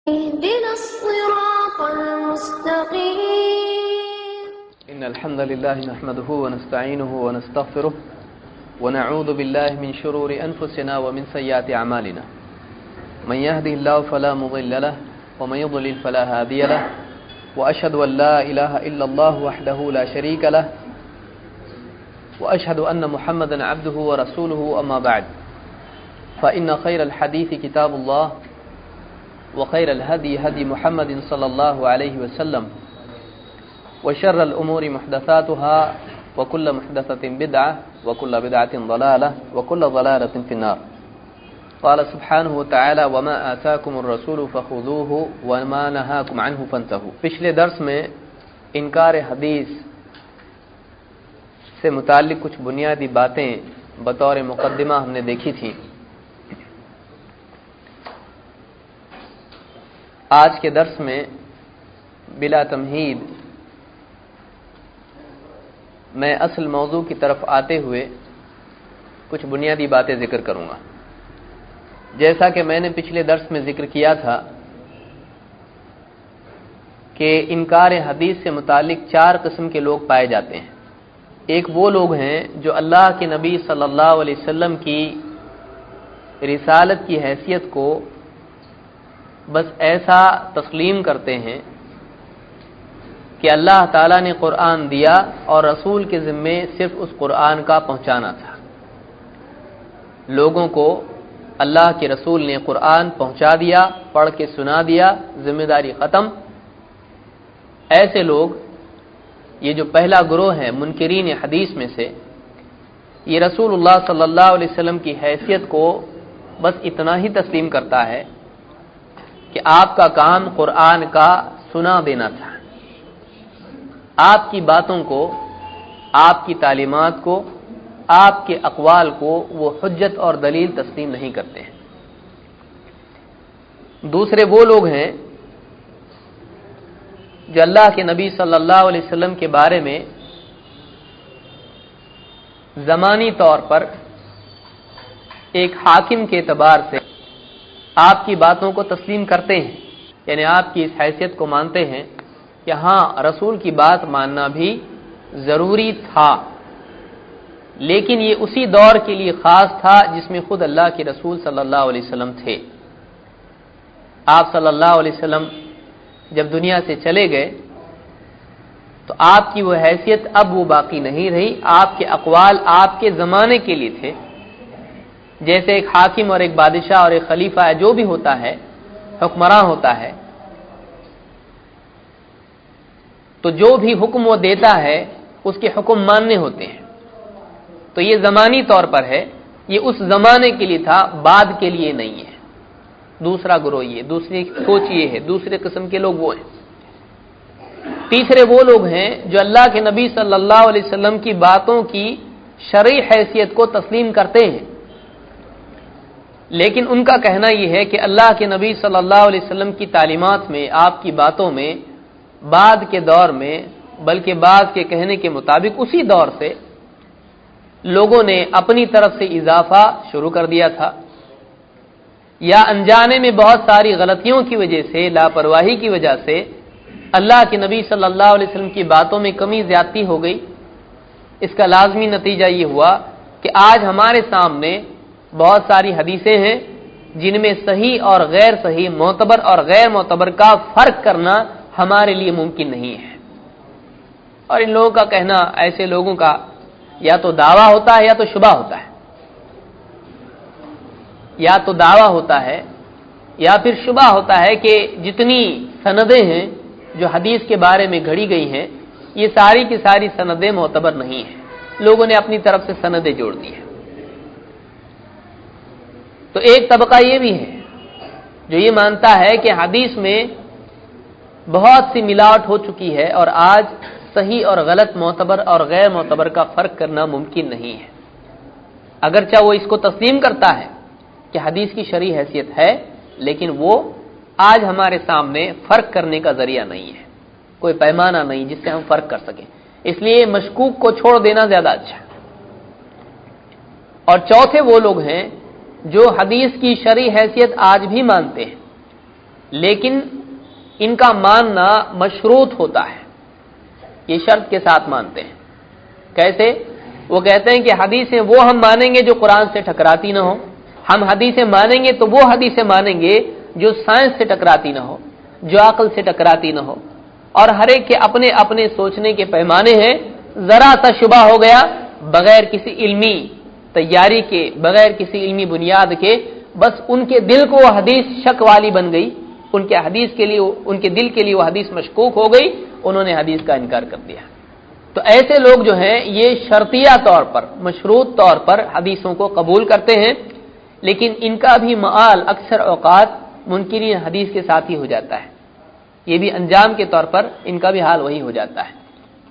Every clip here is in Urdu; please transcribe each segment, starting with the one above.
اهدنا الصراط المستقيم. إن الحمد لله نحمده ونستعينه ونستغفره ونعوذ بالله من شرور أنفسنا ومن سيئات أعمالنا. من يهده الله فلا مضل له ومن يضلل فلا هادي له وأشهد أن لا إله إلا الله وحده لا شريك له وأشهد أن محمدا عبده ورسوله. أما بعد فإن خير الحديث كتاب الله وخير الهدي هدي محمد صلى الله عليه وسلم وشر الأمور محدثاتها وكل محدثة بدعة وكل بدعة ضلالة وكل ضلالة في النار. قال سبحانه وتعالى وما آتاكم الرسول فخذوه وما نهاكم عنه فانتهوا. پچھلے درس میں انکار حدیث سے متعلق کچھ بنیادی باتیں بطور مقدمہ ہم نے دیکھی تھی. آج کے درس میں بلا تمہید میں اصل موضوع کی طرف آتے ہوئے کچھ بنیادی باتیں ذکر کروں گا. جیسا کہ میں نے پچھلے درس میں ذکر کیا تھا کہ انکار حدیث سے متعلق 4 قسم کے لوگ پائے جاتے ہیں. ایک وہ لوگ ہیں جو اللہ کے نبی صلی اللہ علیہ وسلم کی رسالت کی حیثیت کو بس ایسا تسلیم کرتے ہیں کہ اللہ تعالیٰ نے قرآن دیا اور رسول کے ذمے صرف اس قرآن کا پہنچانا تھا. لوگوں کو اللہ کے رسول نے قرآن پہنچا دیا، پڑھ کے سنا دیا، ذمہ داری ختم. ایسے لوگ، یہ جو پہلا گروہ ہے منکرین حدیث میں سے، یہ رسول اللہ صلی اللہ علیہ وسلم کی حیثیت کو بس اتنا ہی تسلیم کرتا ہے کہ آپ کا کام قرآن کا سنا دینا تھا. آپ کی باتوں کو، آپ کی تعلیمات کو، آپ کے اقوال کو وہ حجت اور دلیل تسلیم نہیں کرتے ہیں. دوسرے وہ لوگ ہیں جو اللہ کے نبی صلی اللہ علیہ وسلم کے بارے میں زمانی طور پر ایک حاکم کے اعتبار سے آپ کی باتوں کو تسلیم کرتے ہیں، یعنی آپ کی اس حیثیت کو مانتے ہیں کہ ہاں رسول کی بات ماننا بھی ضروری تھا، لیکن یہ اسی دور کے لیے خاص تھا جس میں خود اللہ کے رسول صلی اللہ علیہ وسلم تھے. آپ صلی اللہ علیہ وسلم جب دنیا سے چلے گئے تو آپ کی وہ حیثیت اب وہ باقی نہیں رہی. آپ کے اقوال آپ کے زمانے کے لیے تھے. جیسے ایک حاکم اور ایک بادشاہ اور ایک خلیفہ ہے، جو بھی ہوتا ہے، حکمراں ہوتا ہے، تو جو بھی حکم وہ دیتا ہے اس کے حکم ماننے ہوتے ہیں. تو یہ زمانی طور پر ہے، یہ اس زمانے کے لیے تھا، بعد کے لیے نہیں ہے. دوسرا گروہ یہ، دوسری سوچ یہ ہے، دوسرے قسم کے لوگ وہ ہیں. تیسرے وہ لوگ ہیں جو اللہ کے نبی صلی اللہ علیہ وسلم کی باتوں کی شرعی حیثیت کو تسلیم کرتے ہیں، لیکن ان کا کہنا یہ ہے کہ اللہ کے نبی صلی اللہ علیہ وسلم کی تعلیمات میں، آپ کی باتوں میں بعد کے دور میں، بلکہ بعد کے کہنے کے مطابق اسی دور سے لوگوں نے اپنی طرف سے اضافہ شروع کر دیا تھا، یا انجانے میں بہت ساری غلطیوں کی وجہ سے، لاپرواہی کی وجہ سے اللہ کے نبی صلی اللہ علیہ وسلم کی باتوں میں کمی زیادتی ہو گئی. اس کا لازمی نتیجہ یہ ہوا کہ آج ہمارے سامنے بہت ساری حدیثیں ہیں جن میں صحیح اور غیر صحیح، معتبر اور غیر معتبر کا فرق کرنا ہمارے لیے ممکن نہیں ہے. اور ان لوگوں کا کہنا، ایسے لوگوں کا یا تو دعویٰ ہوتا ہے یا تو شبہ ہوتا ہے، یا تو دعویٰ ہوتا ہے یا پھر شبہ ہوتا ہے کہ جتنی سندیں ہیں جو حدیث کے بارے میں گھڑی گئی ہیں، یہ ساری کی ساری سندیں معتبر نہیں ہیں، لوگوں نے اپنی طرف سے سندیں جوڑ دی ہیں. تو ایک طبقہ یہ بھی ہے جو یہ مانتا ہے کہ حدیث میں بہت سی ملاوٹ ہو چکی ہے اور آج صحیح اور غلط، معتبر اور غیر معتبر کا فرق کرنا ممکن نہیں ہے. اگرچہ وہ اس کو تسلیم کرتا ہے کہ حدیث کی شرعی حیثیت ہے، لیکن وہ آج ہمارے سامنے فرق کرنے کا ذریعہ نہیں ہے، کوئی پیمانہ نہیں جس سے ہم فرق کر سکیں. اس لیے مشکوک کو چھوڑ دینا زیادہ اچھا ہے. اور چوتھے وہ لوگ ہیں جو حدیث کی شرعی حیثیت آج بھی مانتے ہیں، لیکن ان کا ماننا مشروط ہوتا ہے، یہ شرط کے ساتھ مانتے ہیں۔ کیسے؟ وہ کہتے ہیں کہ حدیثیں وہ ہم مانیں گے جو قرآن سے ٹکراتی نہ ہو، ہم حدیثیں مانیں گے تو وہ حدیثیں مانیں گے جو سائنس سے ٹکراتی نہ ہو، جو عقل سے ٹکراتی نہ ہو، اور ہر ایک کے اپنے اپنے سوچنے کے پیمانے ہیں، ذرا سا شبہ ہو گیا بغیر کسی علمی تیاری کے، بغیر کسی علمی بنیاد کے، بس ان کے دل کو وہ حدیث شک والی بن گئی، ان کے حدیث کے لیے، ان کے دل کے لیے وہ حدیث مشکوک ہو گئی، انہوں نے حدیث کا انکار کر دیا۔ تو ایسے لوگ جو ہیں یہ شرطیہ طور پر، مشروط طور پر حدیثوں کو قبول کرتے ہیں، لیکن ان کا بھی مآل اکثر اوقات منکرین حدیث کے ساتھ ہی ہو جاتا ہے۔ یہ بھی انجام کے طور پر ان کا بھی حال وہی ہو جاتا ہے،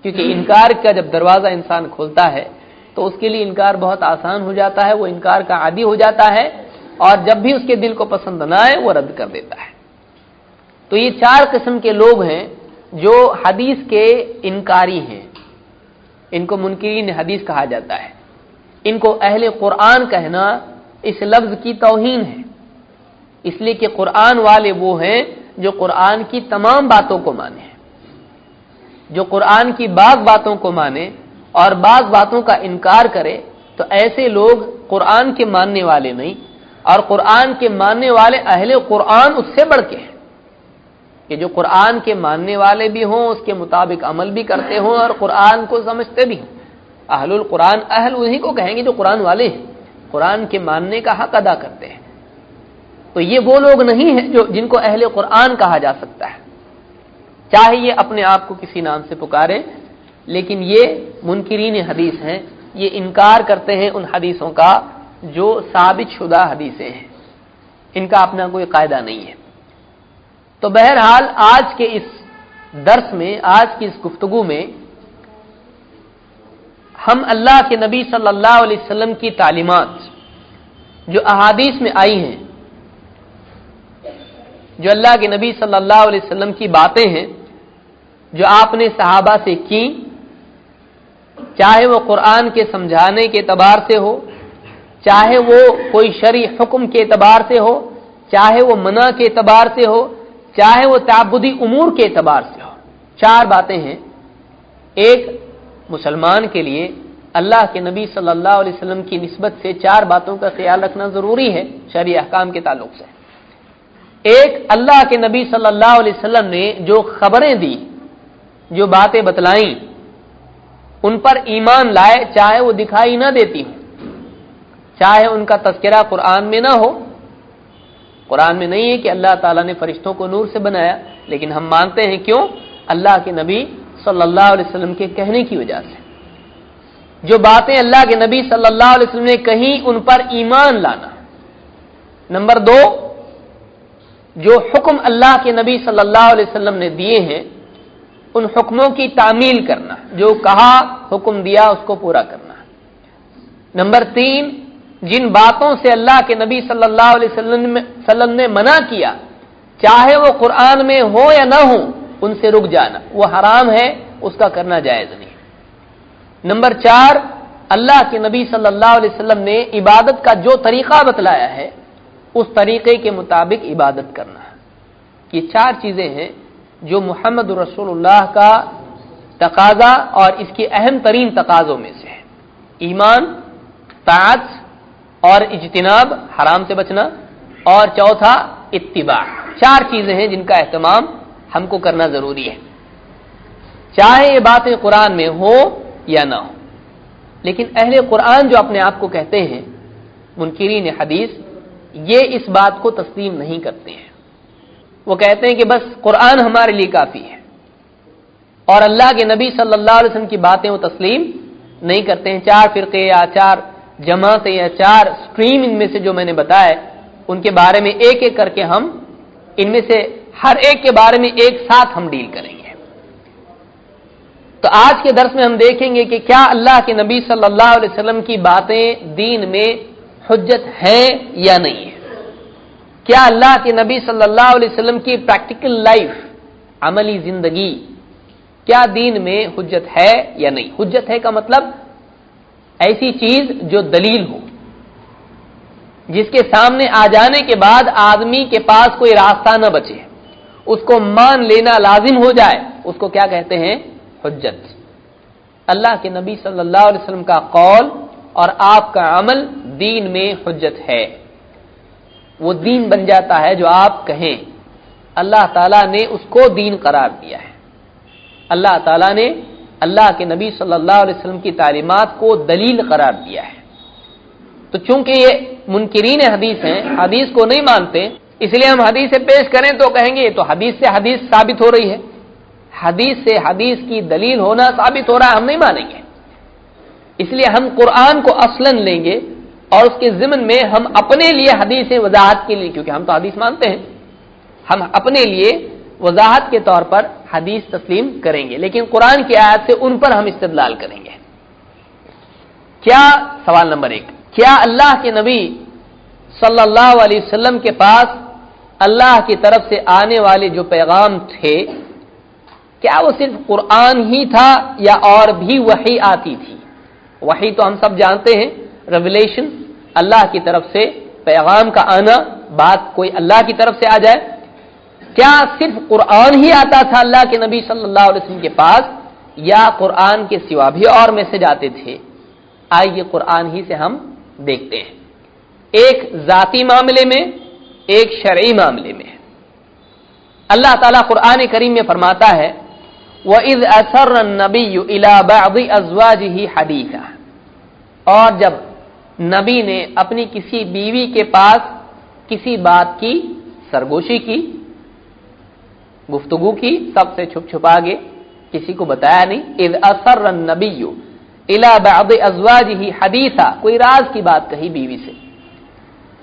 کیونکہ انکار کا جب دروازہ انسان کھولتا ہے تو اس کے لیے انکار بہت آسان ہو جاتا ہے، وہ انکار کا عادی ہو جاتا ہے، اور جب بھی اس کے دل کو پسند نہ آئے وہ رد کر دیتا ہے۔ تو یہ 4 قسم کے لوگ ہیں جو حدیث کے انکاری ہیں، ان کو منکرین حدیث کہا جاتا ہے۔ ان کو اہل قرآن کہنا اس لفظ کی توہین ہے، اس لیے کہ قرآن والے وہ ہیں جو قرآن کی تمام باتوں کو مانے، جو قرآن کی بعض باتوں کو مانے اور بعض باتوں کا انکار کرے، تو ایسے لوگ قرآن کے ماننے والے نہیں، اور قرآن کے ماننے والے اہل قرآن اس سے بڑھ کے ہیں کہ جو قرآن کے ماننے والے بھی ہوں، اس کے مطابق عمل بھی کرتے ہوں اور قرآن کو سمجھتے بھی ہوں۔ اہل القرآن، اہل انہی کو کہیں گے جو قرآن والے ہیں، قرآن کے ماننے کا حق ادا کرتے ہیں۔ تو یہ وہ لوگ نہیں ہیں جن کو اہل قرآن کہا جا سکتا ہے، چاہے یہ اپنے آپ کو کسی نام سے پکاریں، لیکن یہ منکرین حدیث ہیں، یہ انکار کرتے ہیں ان حدیثوں کا جو ثابت شدہ حدیثیں ہیں، ان کا اپنا کوئی قاعدہ نہیں ہے۔ تو بہرحال آج کے اس درس میں، آج کی اس گفتگو میں ہم اللہ کے نبی صلی اللہ علیہ وسلم کی تعلیمات جو احادیث میں آئی ہیں، جو اللہ کے نبی صلی اللہ علیہ وسلم کی باتیں ہیں جو آپ نے صحابہ سے کی، چاہے وہ قرآن کے سمجھانے کے اعتبار سے ہو، چاہے وہ کوئی شرعی حکم کے اعتبار سے ہو، چاہے وہ منع کے اعتبار سے ہو، چاہے وہ تعبدی امور کے اعتبار سے ہو، 4 باتیں ہیں۔ ایک مسلمان کے لیے اللہ کے نبی صلی اللہ علیہ وسلم کی نسبت سے 4 باتوں کا خیال رکھنا ضروری ہے شرعی احکام کے تعلق سے۔ ایک، اللہ کے نبی صلی اللہ علیہ وسلم نے جو خبریں دی، جو باتیں بتلائیں، ان پر ایمان لائے، چاہے وہ دکھائی نہ دیتی ہوں، چاہے ان کا تذکرہ قرآن میں نہ ہو۔ قرآن میں نہیں ہے کہ اللہ تعالیٰ نے فرشتوں کو نور سے بنایا، لیکن ہم مانتے ہیں، کیوں؟ اللہ کے نبی صلی اللہ علیہ وسلم کے کہنے کی وجہ سے۔ جو باتیں اللہ کے نبی صلی اللہ علیہ وسلم نے کہیں، ان پر ایمان لانا۔ نمبر 2، جو حکم اللہ کے نبی صلی اللہ علیہ وسلم نے دیے ہیں، ان حکموں کی تعمیل کرنا، جو کہا، حکم دیا، اس کو پورا کرنا۔ نمبر 3، جن باتوں سے اللہ کے نبی صلی اللہ علیہ وسلم نے منع کیا، چاہے وہ قرآن میں ہو یا نہ ہو، ان سے رک جانا، وہ حرام ہے، اس کا کرنا جائز نہیں۔ نمبر 4، اللہ کے نبی صلی اللہ علیہ وسلم نے عبادت کا جو طریقہ بتلایا ہے، اس طریقے کے مطابق عبادت کرنا۔ یہ 4 چیزیں ہیں جو محمد رسول اللہ کا تقاضا اور اس کی اہم ترین تقاضوں میں سے ہے۔ ایمان، طاعت اور اجتناب، حرام سے بچنا، اور چوتھا اتباع۔ 4 چیزیں ہیں جن کا اہتمام ہم کو کرنا ضروری ہے، چاہے یہ باتیں قرآن میں ہو یا نہ ہو۔ لیکن اہل قرآن جو اپنے آپ کو کہتے ہیں، منکرین حدیث، یہ اس بات کو تسلیم نہیں کرتے ہیں۔ وہ کہتے ہیں کہ بس قرآن ہمارے لیے کافی ہے، اور اللہ کے نبی صلی اللہ علیہ وسلم کی باتیں وہ تسلیم نہیں کرتے ہیں۔ 4 فرقے یا 4 جماعتیں یا 4 سٹریم ان میں سے جو میں نے بتایا، ان کے بارے میں ایک ایک کر کے ہم ان میں سے ہر ایک کے بارے میں ایک ساتھ ہم ڈیل کریں گے۔ تو آج کے درس میں ہم دیکھیں گے کہ کیا اللہ کے نبی صلی اللہ علیہ وسلم کی باتیں دین میں حجت ہیں یا نہیں ہے؟ کیا اللہ کے نبی صلی اللہ علیہ وسلم کی پریکٹیکل لائف، عملی زندگی، کیا دین میں حجت ہے یا نہیں؟ حجت ہے کا مطلب ایسی چیز جو دلیل ہو، جس کے سامنے آ جانے کے بعد آدمی کے پاس کوئی راستہ نہ بچے، اس کو مان لینا لازم ہو جائے، اس کو کیا کہتے ہیں؟ حجت۔ اللہ کے نبی صلی اللہ علیہ وسلم کا قول اور آپ کا عمل دین میں حجت ہے، وہ دین بن جاتا ہے جو آپ کہیں۔ اللہ تعالیٰ نے اس کو دین قرار دیا ہے، اللہ تعالیٰ نے اللہ کے نبی صلی اللہ علیہ وسلم کی تعلیمات کو دلیل قرار دیا ہے۔ تو چونکہ یہ منکرین حدیث ہیں، حدیث کو نہیں مانتے، اس لیے ہم حدیث سے پیش کریں تو کہیں گے یہ تو حدیث سے حدیث ثابت ہو رہی ہے، حدیث سے حدیث کی دلیل ہونا ثابت ہو رہا ہے، ہم نہیں مانیں گے۔ اس لیے ہم قرآن کو اصلاً لیں گے اور اس کے ضمن میں ہم اپنے لیے حدیث وضاحت کے لیے، کیونکہ ہم تو حدیث مانتے ہیں، ہم اپنے لیے وضاحت کے طور پر حدیث تسلیم کریں گے، لیکن قرآن کی آیات سے ان پر ہم استدلال کریں گے۔ کیا سوال نمبر 1، کیا اللہ کے نبی صلی اللہ علیہ وسلم کے پاس اللہ کی طرف سے آنے والے جو پیغام تھے، کیا وہ صرف قرآن ہی تھا یا اور بھی وحی آتی تھی؟ وحی تو ہم سب جانتے ہیں، ریویلیشن، اللہ کی طرف سے پیغام کا آنا، بات کوئی اللہ کی طرف سے آ جائے۔ کیا صرف قرآن ہی آتا تھا اللہ کے نبی صلی اللہ علیہ وسلم کے پاس، یا قرآن کے سوا بھی اور میسج آتے تھے؟ آئیے قرآن ہی سے ہم دیکھتے ہیں، ایک ذاتی معاملے میں، ایک شرعی معاملے میں۔ اللہ تعالیٰ قرآن کریم میں فرماتا ہے وَإِذْ أَسَرَّ النَّبِيُّ إِلَى بَعْضِ أَزْوَاجِهِ حَدِيثًا، اور جب نبی نے اپنی کسی بیوی کے پاس کسی بات کی سرگوشی کی، گفتگو کی، سب سے چھپ چھپا کے، کسی کو بتایا نہیں۔ اذ اسر النبی الی بعض ازواجہ حدیثا، کوئی راز کی بات کہی بیوی سے،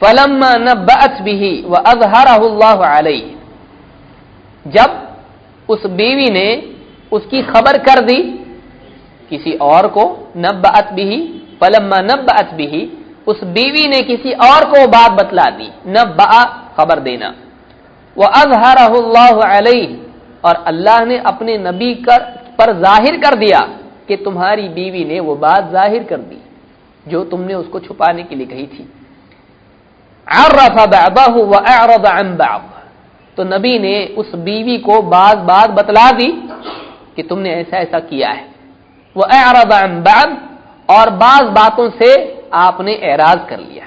فلما نبأت به واظہرہ اللہ علیہ، جب اس بیوی نے اس کی خبر کر دی کسی اور کو، نبأت به، فلما نبأت به، اس بیوی نے کسی اور کو بات بتلا دی، نبأ خبر دینا، وَأَظْهَرَهُ اللَّهُ عَلَيْهِ، اور اللہ نے اپنے نبی پر ظاہر کر دیا کہ تمہاری بیوی نے وہ بات ظاہر کر دی جو تم نے اس کو چھپانے کے لیے کہی تھی۔ عَرَّفَ بَعْضَهُ وَأَعْرَضَ عَنْ بَعْضٍ، تو نبی نے اس بیوی کو بعض بات بتلا دی کہ تم نے ایسا ایسا کیا ہے، وَأَعْرَضَ عَنْ بَعْضٍ، اور بعض باتوں سے آپ نے اعراض کر لیا،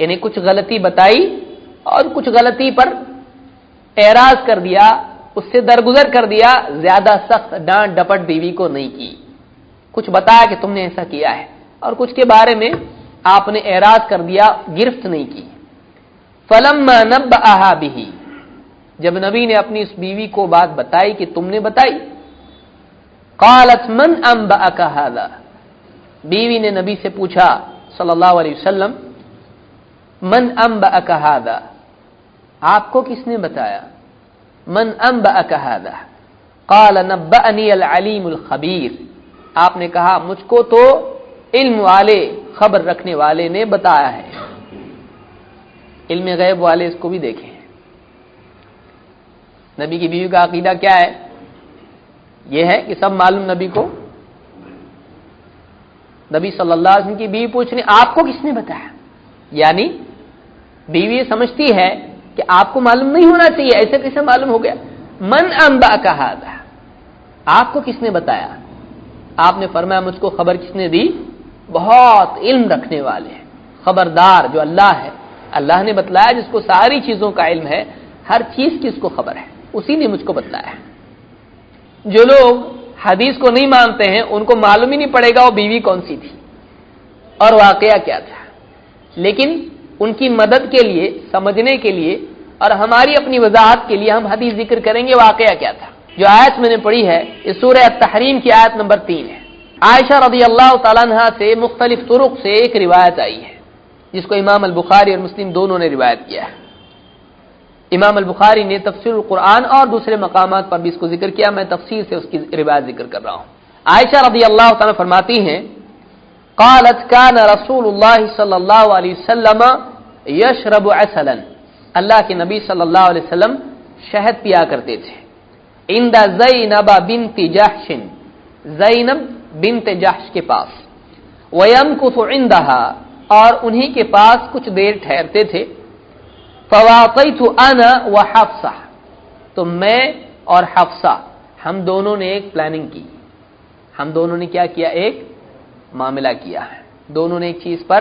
یعنی کچھ غلطی بتائی اور کچھ غلطی پر اعراض کر دیا، اس سے درگزر کر دیا، زیادہ سخت ڈانٹ ڈپٹ بیوی کو نہیں کی، کچھ بتایا کہ تم نے ایسا کیا ہے، اور کچھ کے بارے میں آپ نے اعراض کر دیا، گرفت نہیں کی۔ فلما نبأہا بہ، جب نبی نے اپنی اس بیوی کو بات بتائی کہ تم نے بتائی، قالت من انبأک ھذا، بیوی نے نبی سے پوچھا صلی اللہ علیہ وسلم، من انبأک ھذا، آپ کو کس نے بتایا؟ من انبأک ھذا، قال نبأنی العلیم الخبیر، آپ نے کہا مجھ کو تو علم والے، خبر رکھنے والے نے بتایا ہے۔ علم غیب والے اس کو بھی دیکھیں، نبی کی بیوی کا عقیدہ کیا ہے؟ یہ ہے کہ سب معلوم نبی کو۔ نبی صلی اللہ علیہ وسلم کی بیوی پوچھ رہی آپ کو کس نے بتایا، یعنی بیوی یہ سمجھتی ہے کہ آپ کو معلوم نہیں ہونا چاہیے، ایسے کیسے معلوم ہو گیا؟ من انبأک ھذا، آپ کو کس نے بتایا؟ آپ نے فرمایا مجھ کو خبر کس نے دی؟ بہت علم رکھنے والے ہیں، خبردار جو اللہ ہے، اللہ نے بتلایا، جس کو ساری چیزوں کا علم ہے، ہر چیز کی اس کو خبر ہے، اسی نے مجھ کو بتلایا ہے۔ جو لوگ حدیث کو نہیں مانتے ہیں ان کو معلوم ہی نہیں پڑے گا وہ بیوی کون سی تھی اور واقعہ کیا تھا، لیکن ان کی مدد کے لیے، سمجھنے کے لیے اور ہماری اپنی وضاحت کے لیے ہم حدیث ذکر کریں گے واقعہ کیا تھا۔ جو آیت میں نے پڑھی ہے یہ سورہ التحریم کی آیت نمبر 3 ہے۔ عائشہ رضی اللہ تعالیٰ عنہا سے مختلف طرق سے ایک روایت آئی ہے جس کو امام البخاری اور مسلم دونوں نے روایت کیا ہے۔ امام البخاری نے تفسیر القرآن اور دوسرے مقامات پر بھی اس کو ذکر کیا، میں تفصیل سے اس کی روایت ذکر کر رہا ہوں۔ عائشہ رضی اللہ تعالیٰ فرماتی ہیں قالت كان رسول اللہ صلی اللہ علیہ وسلم یشرب عسلا، اللہ کے نبی صلی اللہ علیہ وسلم شہد پیا کرتے تھے، عند زینب بنت جحش، زینب بنت جحش کے پاس، ویمکث عندها، اور انہی کے پاس کچھ دیر ٹھہرتے تھے، فواقیت انا وحفصہ، تو میں اور حفصہ ہم دونوں نے ایک پلاننگ کی، ہم دونوں نے کیا کیا؟ ایک معاملہ کیا ہے، دونوں نے ایک چیز پر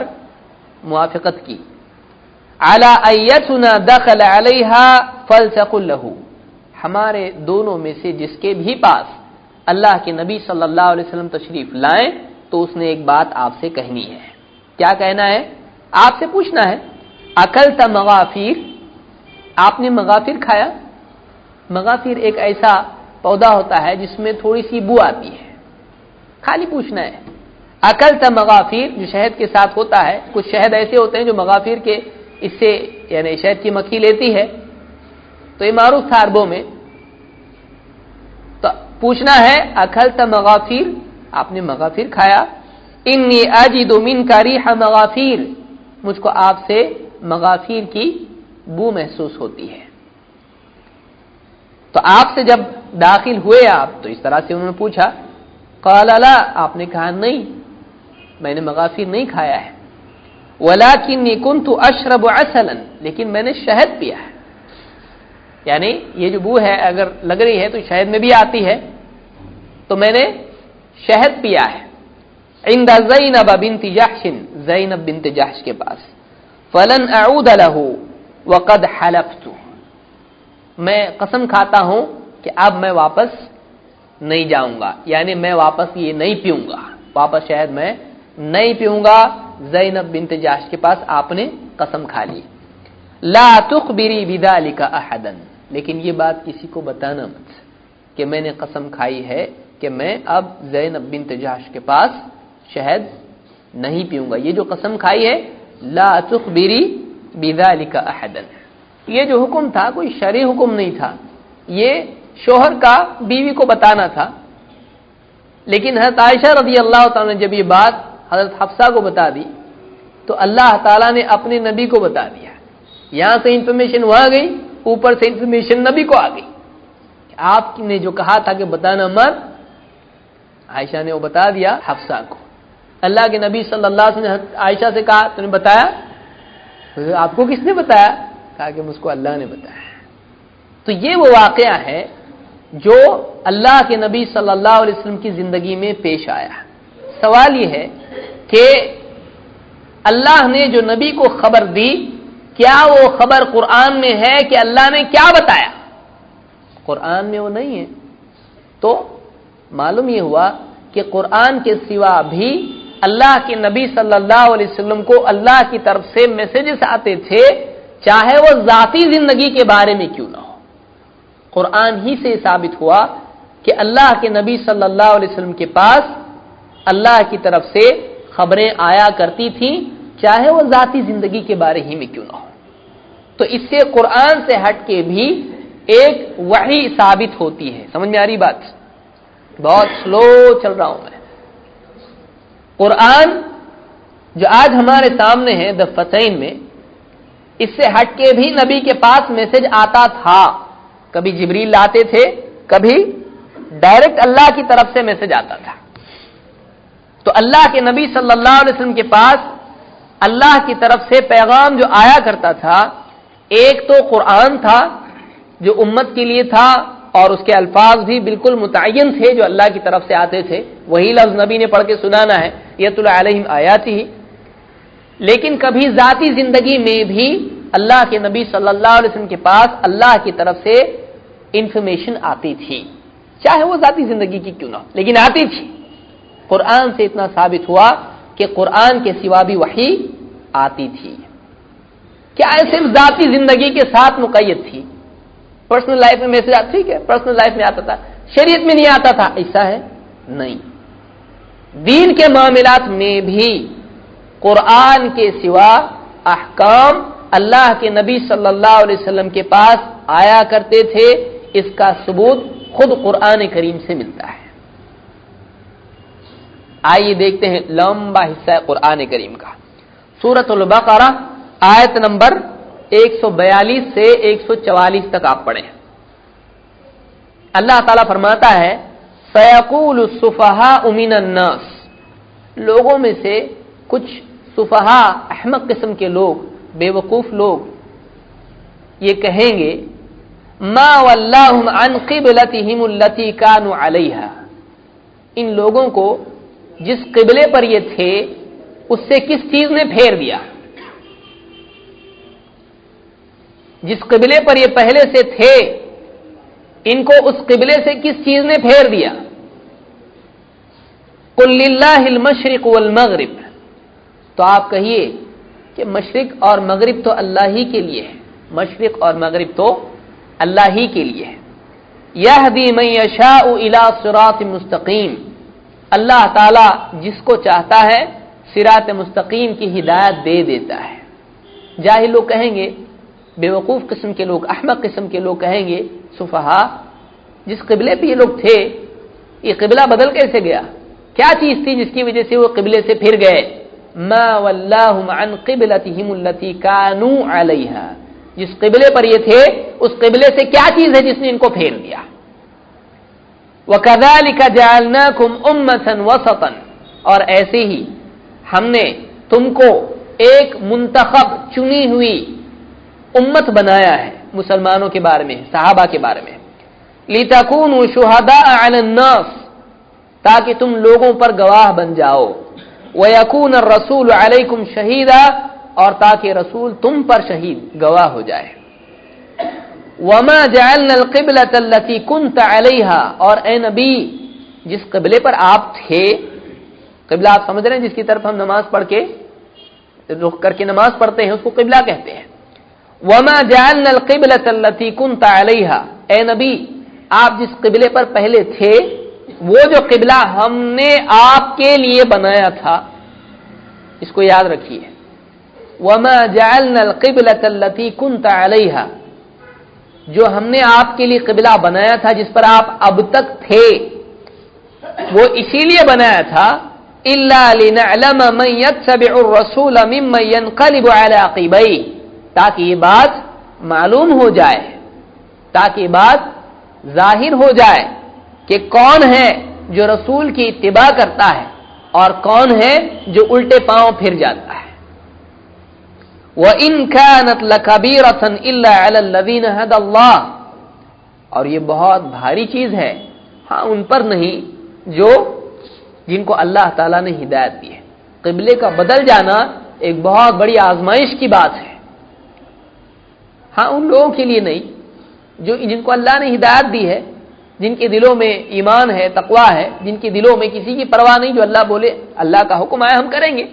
موافقت کی. علی ایتنا دخل علیہا فلتقل لہ، ہمارے دونوں میں سے جس کے بھی پاس اللہ کے نبی صلی اللہ علیہ وسلم تشریف لائیں تو اس نے ایک بات آپ سے کہنی ہے. کیا کہنا ہے؟ آپ سے پوچھنا ہے اکلت مغافیر، آپ نے مغافر کھایا؟ مغافر ایک ایسا پودا ہوتا ہے جس میں تھوڑی سی بو آتی ہے، خالی پوچھنا ہے. اکلت مغافیر جو شہد کے ساتھ ہوتا ہے، کچھ شہد ایسے ہوتے ہیں جو مغافر کے اس سے یعنی شہد کی مکھی لیتی ہے، تو یہ معروف تھا عربوں میں. تو پوچھنا ہے اکلت مغافیر، آپ نے مغافر کھایا؟ انی اجد منک ریح مغافیر، مجھ کو آپ سے مغافیر کی بو محسوس ہوتی ہے. تو آپ سے جب داخل ہوئے آپ تو اس طرح سے انہوں نے پوچھا. قال لا، آپ نے کہا نہیں میں نے مغافر نہیں کھایا ہے. ولکنی کنت اشرب عسلا، لیکن میں نے شہد پیا ہے. یعنی یہ جو بو ہے اگر لگ رہی ہے تو شہد میں بھی آتی ہے، تو میں نے شہد پیا ہے. عند زینب بنت جحش، زینب بنت جحش کے پاس. فلن اعود له وقد حلفت، میں قسم کھاتا ہوں کہ اب میں واپس نہیں جاؤں گا، یعنی میں واپس یہ نہیں پیوں گا، واپس شہد میں نہیں پیوں گا. زینب بنت جحش کے پاس آپ نے قسم کھا لی. لا تخبری بذلک احدا، لیکن یہ بات کسی کو بتانا مت کہ میں نے قسم کھائی ہے کہ میں اب زینب بنت جحش کے پاس شہد نہیں پیوں گا. یہ جو قسم کھائی ہے لا تخبری بذلک احدا، یہ جو حکم تھا کوئی شرعی حکم نہیں تھا، یہ شوہر کا بیوی کو بتانا تھا. لیکن حضرت عائشہ رضی اللہ تعالی نے جب یہ بات حضرت حفصہ کو بتا دی تو اللہ تعالیٰ نے اپنے نبی کو بتا دیا. یہاں سے انفارمیشن وہاں گئی، اوپر سے انفارمیشن نبی کو آ گئی. آپ نے جو کہا تھا کہ بتانا مت، عائشہ نے وہ بتا دیا حفصہ کو. اللہ کے نبی صلی اللہ علیہ وسلم نے عائشہ سے کہا تو نے بتایا؟ آپ کو کس نے بتایا؟ کہا کہ مجھ کو اللہ نے بتایا. تو یہ وہ واقعہ ہے جو اللہ کے نبی صلی اللہ علیہ وسلم کی زندگی میں پیش آیا. سوال یہ ہے کہ اللہ نے جو نبی کو خبر دی کیا وہ خبر قرآن میں ہے کہ اللہ نے کیا بتایا؟ قرآن میں وہ نہیں ہے. تو معلوم یہ ہوا کہ قرآن کے سوا بھی اللہ کے نبی صلی اللہ علیہ وسلم کو اللہ کی طرف سے میسجز آتے تھے، چاہے وہ ذاتی زندگی کے بارے میں کیوں نہ ہو. قرآن ہی سے ثابت ہوا کہ اللہ کے نبی صلی اللہ علیہ وسلم کے پاس اللہ کی طرف سے خبریں آیا کرتی تھیں، چاہے وہ ذاتی زندگی کے بارے ہی میں کیوں نہ ہو. تو اس سے قرآن سے ہٹ کے بھی ایک وحی ثابت ہوتی ہے. سمجھ میں آ رہی بات؟ بہت سلو چل رہا ہوں میں. قرآن جو آج ہمارے سامنے ہے دفتین میں، اس سے ہٹ کے بھی نبی کے پاس میسج آتا تھا. کبھی جبریل لاتے تھے، کبھی ڈائریکٹ اللہ کی طرف سے میسج آتا تھا. تو اللہ کے نبی صلی اللہ علیہ وسلم کے پاس اللہ کی طرف سے پیغام جو آیا کرتا تھا، ایک تو قرآن تھا جو امت کے لیے تھا اور اس کے الفاظ بھی بالکل متعین تھے جو اللہ کی طرف سے آتے تھے، وہی لفظ نبی نے پڑھ کے سنانا ہے، یتلو علیہم آیاتہ. لیکن کبھی ذاتی زندگی میں بھی اللہ کے نبی صلی اللہ علیہ وسلم کے پاس اللہ کی طرف سے انفارمیشن آتی تھی، چاہے وہ ذاتی زندگی کی کیوں نہ ہو، لیکن آتی تھی. قرآن سے اتنا ثابت ہوا کہ قرآن کے سوا بھی وحی آتی تھی. کیا صرف ذاتی زندگی کے ساتھ مقید تھی؟ پرسنل لائف میں میسج آتا، ٹھیک ہے پرسنل لائف میں آتا تھا، شریعت میں نہیں آتا تھا، ایسا ہے نہیں. دین کے معاملات میں بھی قرآن کے سوا احکام اللہ کے نبی صلی اللہ علیہ وسلم کے پاس آیا کرتے تھے. اس کا ثبوت خود قرآن کریم سے ملتا ہے. آئیے دیکھتے ہیں لمبا حصہ قرآن کریم کا. سورۃ البقرہ آیت نمبر 142 سے 144 تک آپ پڑھیں. اللہ تعالیٰ فرماتا ہے سَيَقُولُ السُّفَهَاءُ مِنَ النَّاسِ، لوگوں میں سے کچھ سفہا احمق قسم کے لوگ، بے وقوف لوگ یہ کہیں گے ما ولاہم عن قبلتہم التی کانوا علیہا، ان لوگوں کو جس قبلے پر یہ تھے اس سے کس چیز نے پھیر دیا، جس قبلے پر یہ پہلے سے تھے ان کو اس قبلے سے کس چیز نے پھیر دیا؟ قل للہ المشرق والمغرب، تو آپ کہیے کہ مشرق اور مغرب تو اللہ ہی کے لیے ہے، مشرق اور مغرب تو اللہ ہی کے لیے ہے۔ یہدی من یشاء الی صراط مستقیم، اللہ تعالی جس کو چاہتا ہے صراط مستقیم کی ہدایت دے دیتا ہے۔ جاہل لوگ کہیں گے، بیوقوف قسم کے لوگ، احمق قسم کے لوگ کہیں گے، سفہا، جس قبلے پہ یہ لوگ تھے یہ قبلہ بدل کیسے گیا؟ کیا چیز تھی جس کی وجہ سے وہ قبلے سے پھر گئے؟ ما ولاہم عن قبلتہم التی کانوا علیہا، جس قبلے پر یہ تھے اس قبلے سے کیا چیز ہے جس نے ان کو پھیر دیا؟ وَكَذَلِكَ جَعَلْنَاكُمْ أُمَّةً وَسَطًا، اور ایسے ہی ہم نے تم کو ایک منتخب چنی ہوئی امت بنایا ہے مسلمانوں کے بارے میں، صحابہ کے بارے میں، لِتَكُونُوا شُهَدَاءَ عَلَى النَّاسِ، تاکہ تم لوگوں پر گواہ بن جاؤ، وَيَكُونَ الرَّسُولُ عَلَيْكُمْ شَهِيدًا، اور تاکہ رسول تم پر شہید گواہ ہو جائے۔ وَمَا جَعَلْنَا الْقِبْلَةَ الَّتِي كُنْتَ عَلَيْهَا، اور اے نبی جس قبلے پر آپ تھے، قبلہ آپ سمجھ رہے ہیں جس کی طرف ہم نماز پڑھ کے رخ کر کے نماز پڑھتے ہیں اس کو قبلہ کہتے ہیں۔ وَمَا جَعَلْنَا الْقِبْلَةَ الَّتِي كُنْتَ عَلَيْهَا، اے نبی آپ جس قبلے پر پہلے تھے وہ جو قبلہ ہم نے آپ کے لیے بنایا تھا، اس کو یاد رکھیے۔ وَمَا جَعَلْنَا الْقِبْلَةَ الَّتِي كُنْتَ عَلَيْهَا، جو ہم نے آپ کے لیے قبلہ بنایا تھا جس پر آپ اب تک تھے، وہ اسی لیے بنایا تھا إِلَّا لِنَعْلَمَ مَن يَتَّبِعُ الرَّسُولَ مِمَّن يَنقَلِبُ عَلَى عَقِبَيْهِ، تاکہ یہ بات معلوم ہو جائے، تاکہ یہ بات ظاہر ہو جائے کہ کون ہے جو رسول کی اتباع کرتا ہے اور کون ہے جو الٹے پاؤں پھر جاتا ہے۔ وَإِن كَانَتْ لَكَبِيرَةً إِلَّا عَلَى الَّذِينَ هَدَى اللَّهُ، اور یہ بہت بھاری چیز ہے ہاں ان پر نہیں جو جن کو اللہ تعالیٰ نے ہدایت دی ہے۔ قبلے کا بدل جانا ایک بہت بڑی آزمائش کی بات ہے، ہاں ان لوگوں کے لیے نہیں جو جن کو اللہ نے ہدایت دی ہے، جن کے دلوں میں ایمان ہے، تقویٰ ہے، جن کے دلوں میں کسی کی پرواہ نہیں، جو اللہ بولے اللہ کا حکم آیا ہم کریں گے،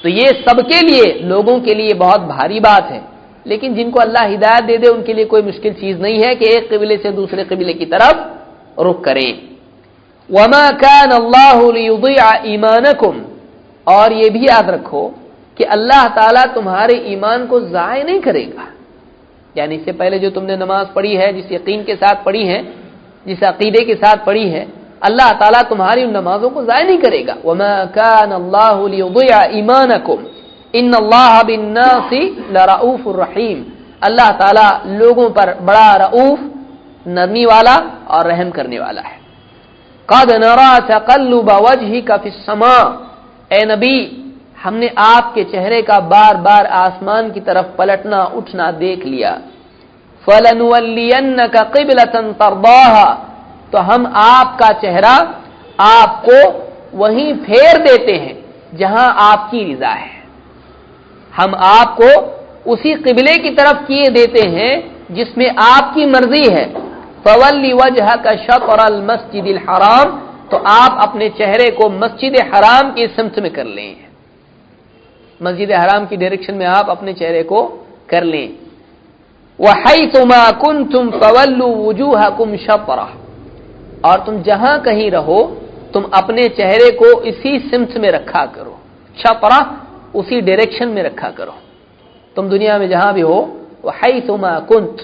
تو یہ سب کے لیے لوگوں کے لیے بہت بھاری بات ہے۔ لیکن جن کو اللہ ہدایت دے دے ان کے لیے کوئی مشکل چیز نہیں ہے کہ ایک قبلے سے دوسرے قبلے کی طرف رخ کریں۔ وَمَا كَانَ اللَّهُ لِيُضِيعَ إِيمَانَكُمْ، اور یہ بھی یاد رکھو کہ اللہ تعالیٰ تمہارے ایمان کو ضائع نہیں کرے گا، یعنی اس سے پہلے جو تم نے نماز پڑھی ہے، جس یقین کے ساتھ پڑھی ہے، جس عقیدے کے ساتھ پڑھی ہے، اللہ تعالیٰ تمہاری ان نمازوں کو ضائع نہیں کرے گا۔ وَمَا كَانَ اللَّهُ لِيُضِيعَ إِيمَانَكُمْ إِنَّ اللَّهَ بِالنَّاسِ لَرَءُوفٌ رَحِيمٌ، اللہ تعالیٰ لوگوں پر بڑا رؤوف، نرمی والا اور رحم کرنے والا ہے۔ قَدْ نَرَى تَقَلُّبَ وَجْهِكَ فِي السَّمَاءِ، اے نبی ہم نے آپ کے چہرے کا بار بار آسمان کی طرف پلٹنا اٹھنا دیکھ لیا۔ فَلَنُوَلِّيَنَّكَ قِبْلَةً تَرْضَاهَا، تو ہم آپ کا چہرہ آپ کو وہیں پھیر دیتے ہیں جہاں آپ کی رضا ہے، ہم آپ کو اسی قبلے کی طرف کیے دیتے ہیں جس میں آپ کی مرضی ہے۔ فَوَلِّ وَجْهَكَ شَطْرَ الْمَسْجِدِ الْحَرَامِ، تو آپ اپنے چہرے کو مسجد حرام کی سمت میں کر لیں، مسجد حرام کی ڈائریکشن میں آپ اپنے چہرے کو کر لیں۔ وَحَيْثُ مَا كُنْتُمْ فَوَلُّوا وُجُوهَكُمْ شَطْرَهُ، اور تم جہاں کہیں رہو تم اپنے چہرے کو اسی سمت میں رکھا کرو، شطرہ اسی ڈائریکشن میں رکھا کرو، تم دنیا میں جہاں بھی ہو، وَحَيْثُ مَا كُنْتُ،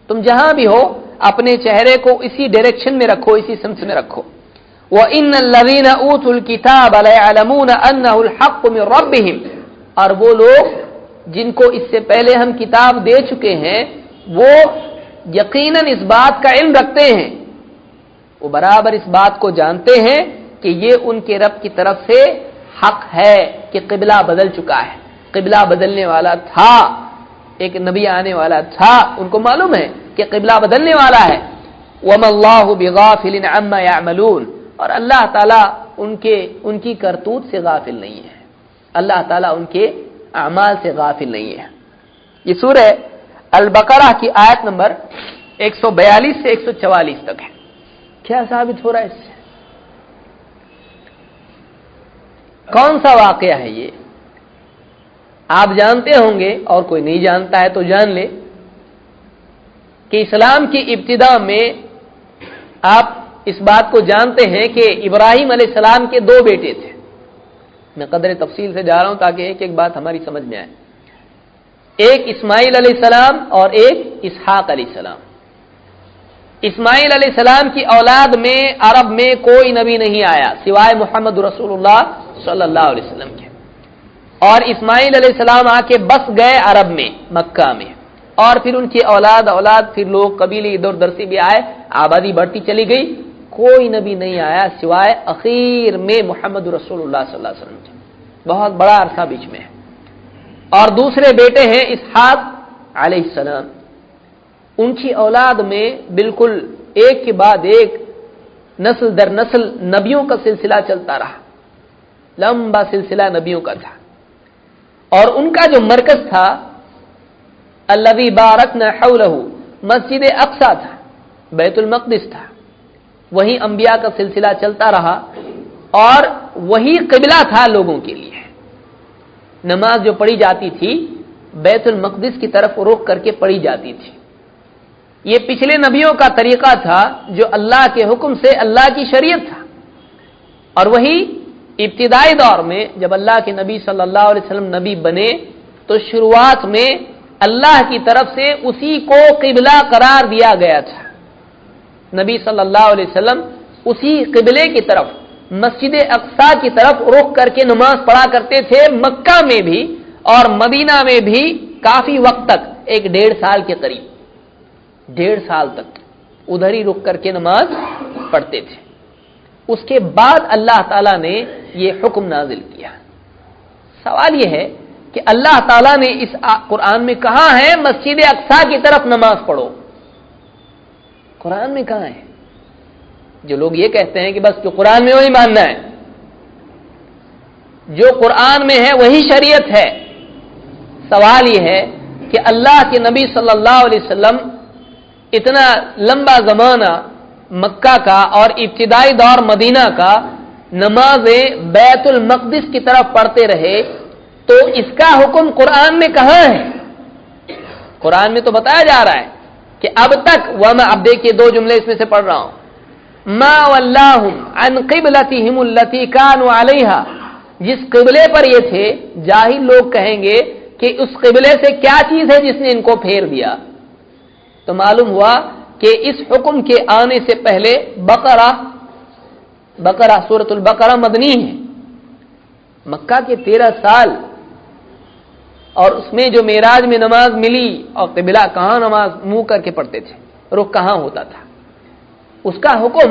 تم جہاں بھی ہو اپنے چہرے کو اسی ڈائریکشن میں رکھو، اسی سمت میں رکھو۔ وَإِنَّ الَّذِينَ أُوتُوا الْكِتَابَ لَيَعْلَمُونَ أَنَّهُ الْحَقُّ مِنْ رَبِّهِمْ، اور وہ لوگ جن کو اس سے پہلے ہم کتاب دے چکے ہیں وہ یقیناً اس بات کا علم رکھتے ہیں، وہ برابر اس بات کو جانتے ہیں کہ یہ ان کے رب کی طرف سے حق ہے کہ قبلہ بدل چکا ہے، قبلہ بدلنے والا تھا، ایک نبی آنے والا تھا، ان کو معلوم ہے کہ قبلہ بدلنے والا ہے. وَمَا اللَّهُ بِغَافِلٍ عَمَّا يَعْمَلُونَ، اور اللہ تعالیٰ ان کی کرتوت سے غافل نہیں ہے. اللہ تعالیٰ ان کے اعمال سے غافل نہیں ہے. یہ سورہ البقرہ کی آیت نمبر 142 سے 144 تک ہے. کیا ثابت ہو رہا ہے اس سے؟ کون سا واقعہ ہے یہ؟ آپ جانتے ہوں گے، اور کوئی نہیں جانتا ہے تو جان لے کہ اسلام کی ابتدا میں آپ اس بات کو جانتے ہیں کہ ابراہیم علیہ السلام کے 2 بیٹے تھے. میں قدر تفصیل سے جا رہا ہوں تاکہ ایک ایک بات ہماری سمجھ میں آئے. ایک اسماعیل علیہ السلام اور ایک اسحاق علیہ السلام. اسماعیل علیہ السلام کی اولاد میں عرب میں کوئی نبی نہیں آیا سوائے محمد رسول اللہ صلی اللہ علیہ وسلم کے. اور اسماعیل علیہ السلام آ کے بس گئے عرب میں، مکہ میں، اور پھر ان کی اولاد پھر لوگ قبیلے ادھر ادھر سے بھی آئے، آبادی بڑھتی چلی گئی. کوئی نبی نہیں آیا سوائے اخیر میں محمد رسول اللہ صلی اللہ علیہ وسلم کے. بہت بڑا عرصہ بیچ میں ہے. اور دوسرے بیٹے ہیں اسحاق علیہ السلام. ان کی اولاد میں بالکل ایک کے بعد ایک نسل در نسل نبیوں کا سلسلہ چلتا رہا، لمبا سلسلہ نبیوں کا تھا. اور ان کا جو مرکز تھا الذی بارکنا حولہ، مسجد اقصی تھا، بیت المقدس تھا. وہی انبیاء کا سلسلہ چلتا رہا اور وہی قبلہ تھا لوگوں کے لیے. نماز جو پڑھی جاتی تھی بیت المقدس کی طرف رخ کر کے پڑھی جاتی تھی. یہ پچھلے نبیوں کا طریقہ تھا جو اللہ کے حکم سے اللہ کی شریعت تھا. اور وہی ابتدائی دور میں جب اللہ کے نبی صلی اللہ علیہ وسلم نبی بنے تو شروعات میں اللہ کی طرف سے اسی کو قبلہ قرار دیا گیا تھا. نبی صلی اللہ علیہ وسلم اسی قبلے کی طرف، مسجد اقصی کی طرف رخ کر کے نماز پڑھا کرتے تھے، مکہ میں بھی اور مدینہ میں بھی کافی وقت تک، 1.5 سال کے قریب، 1.5 سال تک ادھر ہی رک کر کے نماز پڑھتے تھے. اس کے بعد اللہ تعالیٰ نے یہ حکم نازل کیا. سوال یہ ہے کہ اللہ تعالیٰ نے اس قرآن میں کہاں ہے مسجد اقصی کی طرف نماز پڑھو؟ قرآن میں کہاں ہے؟ جو لوگ یہ کہتے ہیں کہ بس جو قرآن میں وہی ماننا ہے، جو قرآن میں ہے وہی شریعت ہے. سوال یہ ہے کہ اللہ کے نبی صلی اللہ علیہ وسلم اتنا لمبا زمانہ مکہ کا اور ابتدائی دور مدینہ کا نمازیں بیت المقدس کی طرف پڑھتے رہے، تو اس کا حکم قرآن میں کہاں ہے؟ قرآن میں تو بتایا جا رہا ہے کہ اب تک اب دیکھیے 2 جملے اس میں سے پڑھ رہا ہوں. ما ولاہم عن قبلتہم التی کانوا علیہا، جس قبلے پر یہ تھے، جاہل لوگ کہیں گے کہ اس قبلے سے کیا چیز ہے جس نے ان کو پھیر دیا. تو معلوم ہوا کہ اس حکم کے آنے سے پہلے بقرہ سورۃ البقرہ مدنی ہے. مکہ کے 13 سال اور اس میں جو معراج میں نماز ملی، اور قبلہ کہاں نماز منہ کر کے پڑھتے تھے، رخ کہاں ہوتا تھا، اس کا حکم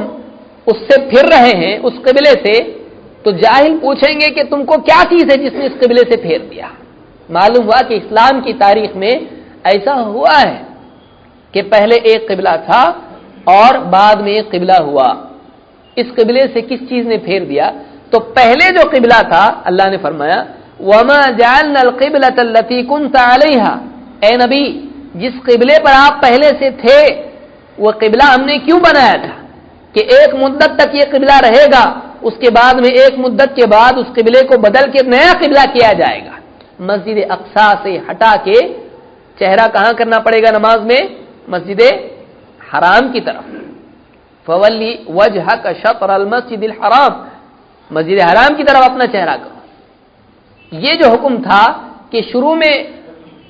اس سے پھر رہے ہیں، اس قبلے سے. تو جاہل پوچھیں گے کہ تم کو کیا چیز ہے جس نے اس قبلے سے پھیر دیا. معلوم ہوا کہ اسلام کی تاریخ میں ایسا ہوا ہے کہ پہلے ایک قبلہ تھا اور بعد میں ایک قبلہ ہوا. اس قبلے سے کس چیز نے پھیر دیا؟ تو پہلے جو قبلہ تھا اللہ نے فرمایا وَمَا جَعَلْنَا الْقِبْلَةَ الَّتِي كُنْتَ عَلَيْهَا، اے نبی جس قبلے پر آپ پہلے سے تھے وہ قبلہ ہم نے کیوں بنایا تھا کہ ایک مدت تک یہ قبلہ رہے گا، اس کے بعد میں ایک مدت کے بعد اس قبلے کو بدل کے نیا قبلہ کیا جائے گا. مسجد اقصی سے ہٹا کے چہرہ کہاں کرنا پڑے گا نماز میں؟ مسجد حرام کی طرف. فولی وجہک شطر المسجد الحرام، مسجد حرام کی طرف اپنا چہرہ کرو. یہ جو حکم تھا کہ شروع میں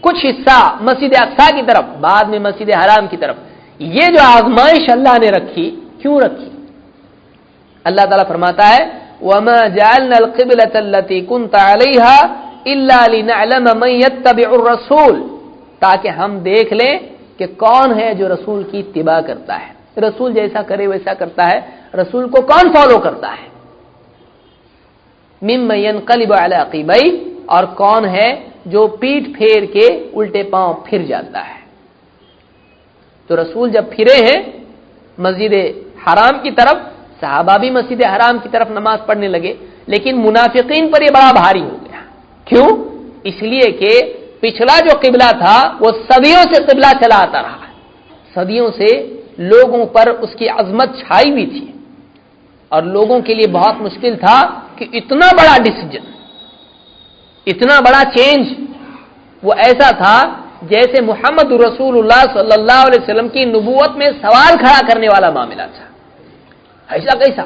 کچھ حصہ مسجد اقصی کی طرف، بعد میں مسجد حرام کی طرف، یہ جو آزمائش اللہ نے رکھی، کیوں رکھی؟ اللہ تعالیٰ فرماتا ہے وَمَا جَعَلْنَا الْقِبْلَةَ الَّتِي كُنْتَ عَلَيْهَا إِلَّا لِنَعْلَمَ مَن يَتَّبِعُ الرَّسُولَ، تاکہ ہم دیکھ لیں کہ کون ہے جو رسول کی اتباع کرتا ہے، رسول جیسا کرے ویسا کرتا ہے، رسول کو کون فالو کرتا ہے. مِمَّن يَنْقَلِبُ عَلَىٰ عَقِبَيْهِ، اور کون ہے جو پیٹھ پھیر کے الٹے پاؤں پھر جاتا ہے. تو رسول جب پھرے ہیں مسجد حرام کی طرف، صحابہ بھی مسجد حرام کی طرف نماز پڑھنے لگے، لیکن منافقین پر یہ بڑا بھاری ہو گیا۔ کیوں؟ اس لیے کہ پچھلا جو قبلہ تھا وہ صدیوں سے قبلہ چلا آتا رہا ہے، صدیوں سے لوگوں پر اس کی عظمت چھائی ہوئی تھی، اور لوگوں کے لیے بہت مشکل تھا کہ اتنا بڑا ڈیسیجن، اتنا بڑا چینج، وہ ایسا تھا جیسے محمد رسول اللہ صلی اللہ علیہ وسلم کی نبوت میں سوال کھڑا کرنے والا معاملہ تھا۔ ایسا کیسا؟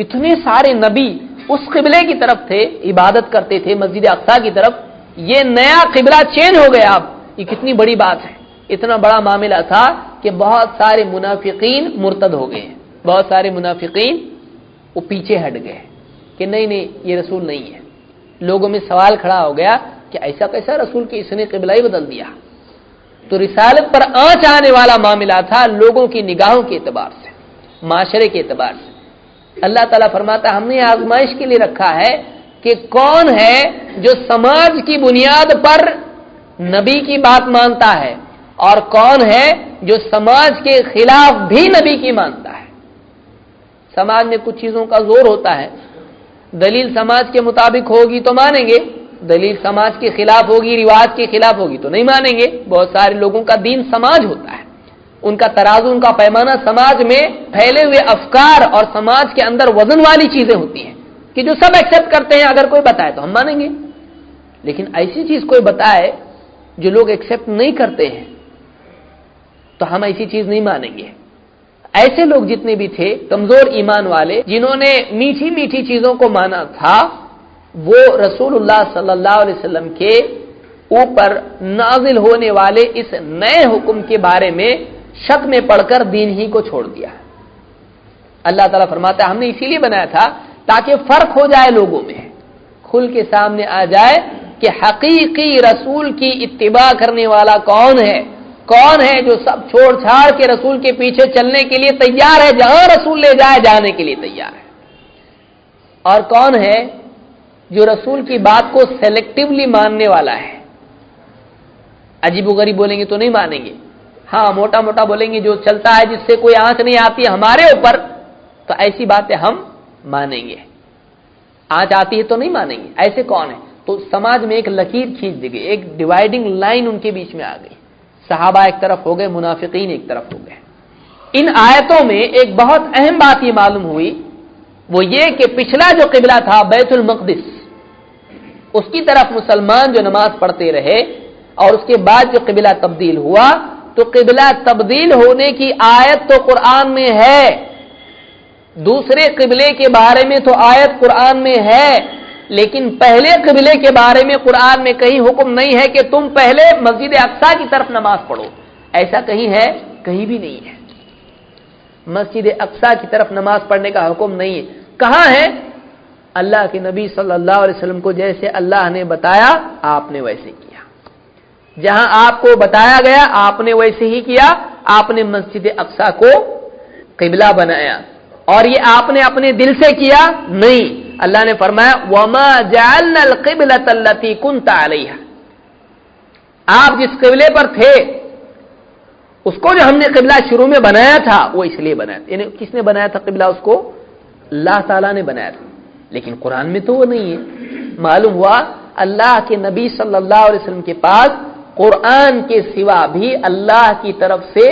اتنے سارے نبی اس قبلے کی طرف تھے، عبادت کرتے تھے مسجد اقصی کی طرف، یہ نیا قبلہ چینج ہو گیا، اب یہ کتنی بڑی بات ہے۔ اتنا بڑا معاملہ تھا کہ بہت سارے منافقین مرتد ہو گئے، بہت سارے منافقین وہ پیچھے ہٹ گئے کہ نہیں یہ رسول نہیں ہے۔ لوگوں میں سوال کھڑا ہو گیا کہ ایسا کیسا رسول کہ اس نے قبلہ ہی بدل دیا۔ تو رسالت پر آنچ آنے والا معاملہ تھا لوگوں کی نگاہوں کے اعتبار سے، معاشرے کے اعتبار سے۔ اللہ تعالیٰ فرماتا ہے ہم نے آزمائش کے لیے رکھا ہے کہ کون ہے جو سماج کی بنیاد پر نبی کی بات مانتا ہے، اور کون ہے جو سماج کے خلاف بھی نبی کی مانتا ہے۔ سماج میں کچھ چیزوں کا زور ہوتا ہے، دلیل سماج کے مطابق ہوگی تو مانیں گے، دلیل سماج کے خلاف ہوگی، رواج کے خلاف ہوگی تو نہیں مانیں گے۔ بہت سارے لوگوں کا دین سماج ہوتا ہے، ان کا ترازو، ان کا پیمانہ سماج میں پھیلے ہوئے افکار اور سماج کے اندر وزن والی چیزیں ہوتی ہیں کہ جو سب ایکسپٹ کرتے ہیں، اگر کوئی بتائے تو ہم مانیں گے۔ لیکن ایسی چیز کوئی بتائے جو لوگ ایکسپٹ نہیں کرتے ہیں تو ہم ایسی چیز نہیں مانیں گے۔ ایسے لوگ جتنے بھی تھے کمزور ایمان والے، جنہوں نے میٹھی میٹھی چیزوں کو مانا تھا، وہ رسول اللہ صلی اللہ علیہ وسلم کے اوپر نازل ہونے والے اس نئے حکم کے بارے میں شک میں پڑھ کر دین ہی کو چھوڑ دیا۔ اللہ تعالیٰ فرماتا ہے ہم نے اسی لیے بنایا تھا تاکہ فرق ہو جائے، لوگوں میں کھل کے سامنے آ جائے کہ حقیقی رسول کی اتباع کرنے والا کون ہے، کون ہے جو سب چھوڑ چھاڑ کے رسول کے پیچھے چلنے کے لیے تیار ہے، جہاں رسول لے جائے جانے کے لیے تیار ہے، اور کون ہے جو رسول کی بات کو سیلیکٹیولی ماننے والا ہے۔ عجیب و غریب بولیں گے تو نہیں مانیں گے، ہاں موٹا موٹا بولیں گے، جو چلتا ہے جس سے کوئی آنچ نہیں آتی ہمارے اوپر تو ایسی باتیں ہم مانیں گے، آنچ آتی ہے تو نہیں مانیں گے۔ ایسے کون ہے؟ تو سماج میں ایک لکیر کھینچ دی گئی، ایک ڈیوائڈنگ لائن ان کے بیچ میں آ گئی، صحابہ ایک طرف ہو گئے، منافقین ایک طرف ہو گئے۔ ان آیتوں میں ایک بہت اہم بات یہ معلوم ہوئی، وہ یہ کہ پچھلا جو قبلہ تھا بیت المقدس، اس کی طرف مسلمان جو نماز پڑھتے رہے، اور اس کے بعد جو قبلہ تبدیل ہوا، تو قبلہ تبدیل ہونے کی آیت تو قرآن میں ہے، دوسرے قبلے کے بارے میں تو آیت قرآن میں ہے، لیکن پہلے قبلے کے بارے میں قرآن میں کہیں حکم نہیں ہے کہ تم پہلے مسجد اقصی کی طرف نماز پڑھو، ایسا کہیں ہے؟ کہیں بھی نہیں ہے۔ مسجد اقصی کی طرف نماز پڑھنے کا حکم نہیں ہے۔ کہاں ہے؟ اللہ کے نبی صلی اللہ علیہ وسلم کو جیسے اللہ نے بتایا آپ نے ویسے کیا، جہاں آپ کو بتایا گیا آپ نے ویسے ہی کیا، آپ نے مسجد اقصی کو قبلہ بنایا، اور یہ آپ نے اپنے دل سے کیا نہیں۔ اللہ نے فرمایا وَمَا جَعَلْنَا الْقِبْلَةَ الَّتِي كُنْتَ عَلَيْهَا، آپ جس قبلے پر تھے اس کو جو ہم نے قبلہ شروع میں بنایا تھا وہ اس لیے بنایا تھا، یعنی کس نے بنایا تھا قبلہ؟ اس کو اللہ تعالیٰ نے بنایا تھا، لیکن قرآن میں تو وہ نہیں ہے۔ معلوم ہوا اللہ کے نبی صلی اللہ علیہ وسلم کے پاس قرآن کے سوا بھی اللہ کی طرف سے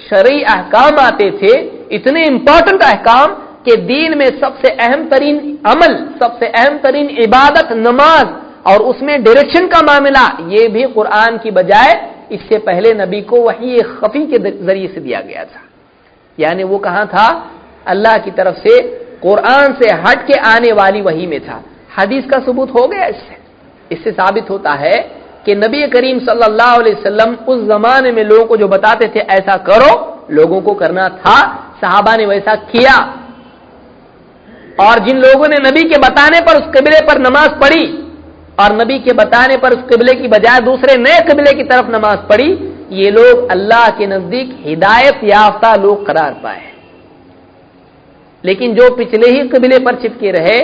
شرعی احکام آتے تھے، اتنے امپورٹنٹ احکام کہ دین میں سب سے اہم ترین عمل، سب سے اہم ترین عبادت نماز، اور اس میں ڈائریکشن کا معاملہ، یہ بھی قرآن کی بجائے اس سے پہلے نبی کو وحی خفی کے ذریعے سے دیا گیا تھا۔ یعنی وہ کہاں تھا؟ اللہ کی طرف سے قرآن سے ہٹ کے آنے والی وحی میں تھا۔ حدیث کا ثبوت ہو گیا اس سے ثابت ہوتا ہے کہ نبی کریم صلی اللہ علیہ وسلم اس زمانے میں لوگوں کو جو بتاتے تھے ایسا کرو، لوگوں کو کرنا تھا، صحابہ نے ویسا کیا، اور جن لوگوں نے نبی کے بتانے پر اس قبلے پر نماز پڑھی اور نبی کے بتانے پر اس قبلے کی بجائے دوسرے نئے قبلے کی طرف نماز پڑھی، یہ لوگ اللہ کے نزدیک ہدایت یافتہ لوگ قرار پائے۔ لیکن جو پچھلے ہی قبلے پر چپکے رہے،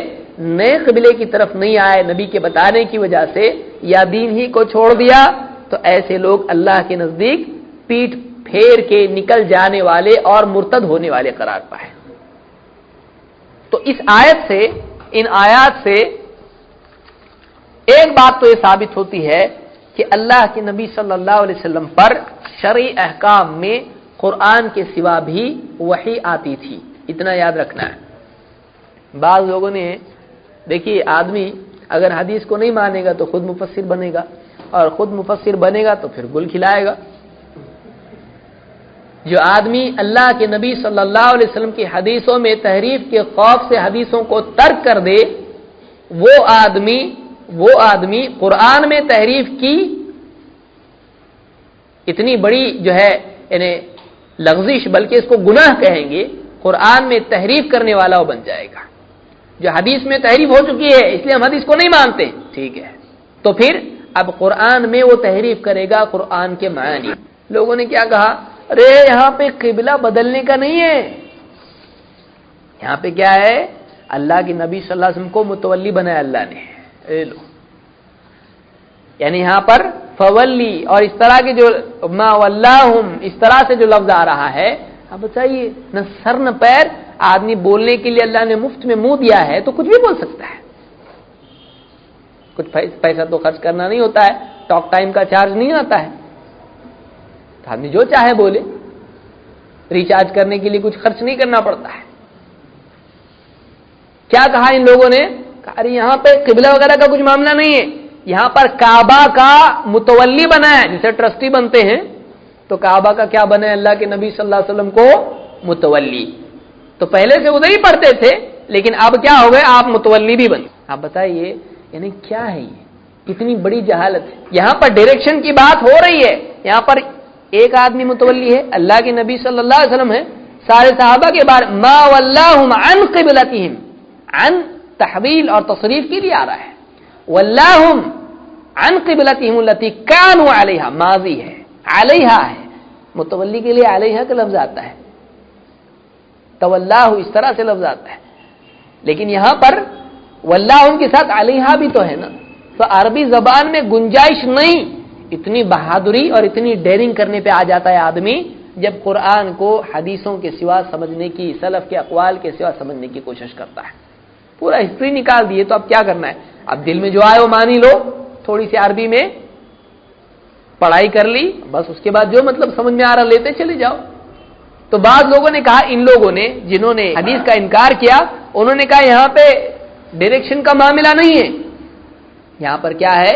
نئے قبلے کی طرف نہیں آئے نبی کے بتانے کی وجہ سے، یا دین ہی کو چھوڑ دیا، تو ایسے لوگ اللہ کے نزدیک پیٹھ پھیر کے نکل جانے والے اور مرتد ہونے والے قرار پائے۔ تو اس آیت سے، ان آیات سے ایک بات تو یہ ثابت ہوتی ہے کہ اللہ کے نبی صلی اللہ علیہ وسلم پر شرعی احکام میں قرآن کے سوا بھی وحی آتی تھی، اتنا یاد رکھنا ہے۔ بعض لوگوں نے، دیکھیے آدمی اگر حدیث کو نہیں مانے گا تو خود مفسر بنے گا، اور خود مفسر بنے گا تو پھر گل کھلائے گا۔ جو آدمی اللہ کے نبی صلی اللہ علیہ وسلم کی حدیثوں میں تحریف کے خوف سے حدیثوں کو ترک کر دے، وہ آدمی قرآن میں تحریف کی اتنی بڑی جو ہے یعنی لغزش، بلکہ اس کو گناہ کہیں گے، قرآن میں تحریف کرنے والا وہ بن جائے گا۔ جو حدیث میں تحریف ہو چکی ہے اس لیے ہم حدیث کو نہیں مانتے، ٹھیک ہے، تو پھر اب قرآن میں وہ تحریف کرے گا قرآن کے معنی۔ لوگوں نے کیا کہا، ارے یہاں پہ قبلہ بدلنے کا نہیں ہے، یہاں پہ کیا ہے، اللہ کے نبی صلی اللہ علیہ وسلم کو متولی بنایا اللہ نے، یعنی یہاں پر فولی اور اس طرح کے جو ما ولاہم اس طرح سے جو لفظ آ رہا ہے، اب بتائیے نہ سر نہ پیر، آدمی بولنے کے لیے اللہ نے مفت میں منہ دیا ہے تو کچھ بھی بول سکتا ہے، کچھ پیسہ تو خرچ کرنا نہیں ہوتا ہے، ٹاک ٹائم کا چارج نہیں آتا ہے، تو آدمی جو چاہے بولے، ریچارج کرنے کے لیے کچھ خرچ نہیں کرنا پڑتا ہے۔ کیا کہا ان لوگوں نے، ارے یہاں پہ قبلہ وغیرہ کا کچھ معاملہ نہیں ہے، یہاں پر کعبہ کا متولی بنا ہے، جسے ٹرسٹی بنتے ہیں، تو کعبہ کا کیا بنا ہے، اللہ کے نبی صلی اللہ علیہ وسلم کو متولی۔ تو پہلے سے ادھر ہی پڑھتے تھے، لیکن اب کیا ہو گئے، آپ متولی بھی بنے۔ آپ بتائیے یعنی کیا ہے یہ، کتنی بڑی جہالت ہے۔ یہاں پر ڈائریکشن کی بات ہو رہی ہے، یہاں پر ایک آدمی متولی ہے، اللہ کے نبی صلی اللہ علیہ وسلم ہے، سارے صحابہ کے بارے ما ولاہم عن قبلتہم، عن تحویل اور تصریف کے لیے آ رہا ہے، ولاہم عن قبلتہم التی کانوا علیہا، ماضی ہے، علیہا ہے، متولی کے لیے علیہا کا لفظ آتا ہے، تولاہ اس طرح سے لفظ آتا ہے، لیکن یہاں پر واللہم کے ساتھ علیہا بھی تو ہے نا، تو عربی زبان میں گنجائش نہیں، اتنی بہادری اور اتنی ڈیرنگ کرنے پہ آ جاتا ہے آدمی جب قرآن کو حدیثوں کے سوا سمجھنے کی، سلف کے اقوال کے سوا سمجھنے کی کوشش کرتا ہے۔ پورا ہسٹری نکال دیے تو اب کیا کرنا ہے، اب دل میں جو آئے وہ مانی لو، تھوڑی سی عربی میں پڑھائی کر لی، بس اس کے بعد جو مطلب سمجھ میں آ رہا لیتے چلے جاؤ۔ تو بعض لوگوں نے کہا، ان لوگوں نے جنہوں نے حدیث کا انکار کیا، انہوں نے کہا یہاں پہ ڈائریکشن کا معاملہ نہیں ہے، یہاں پر کیا ہے،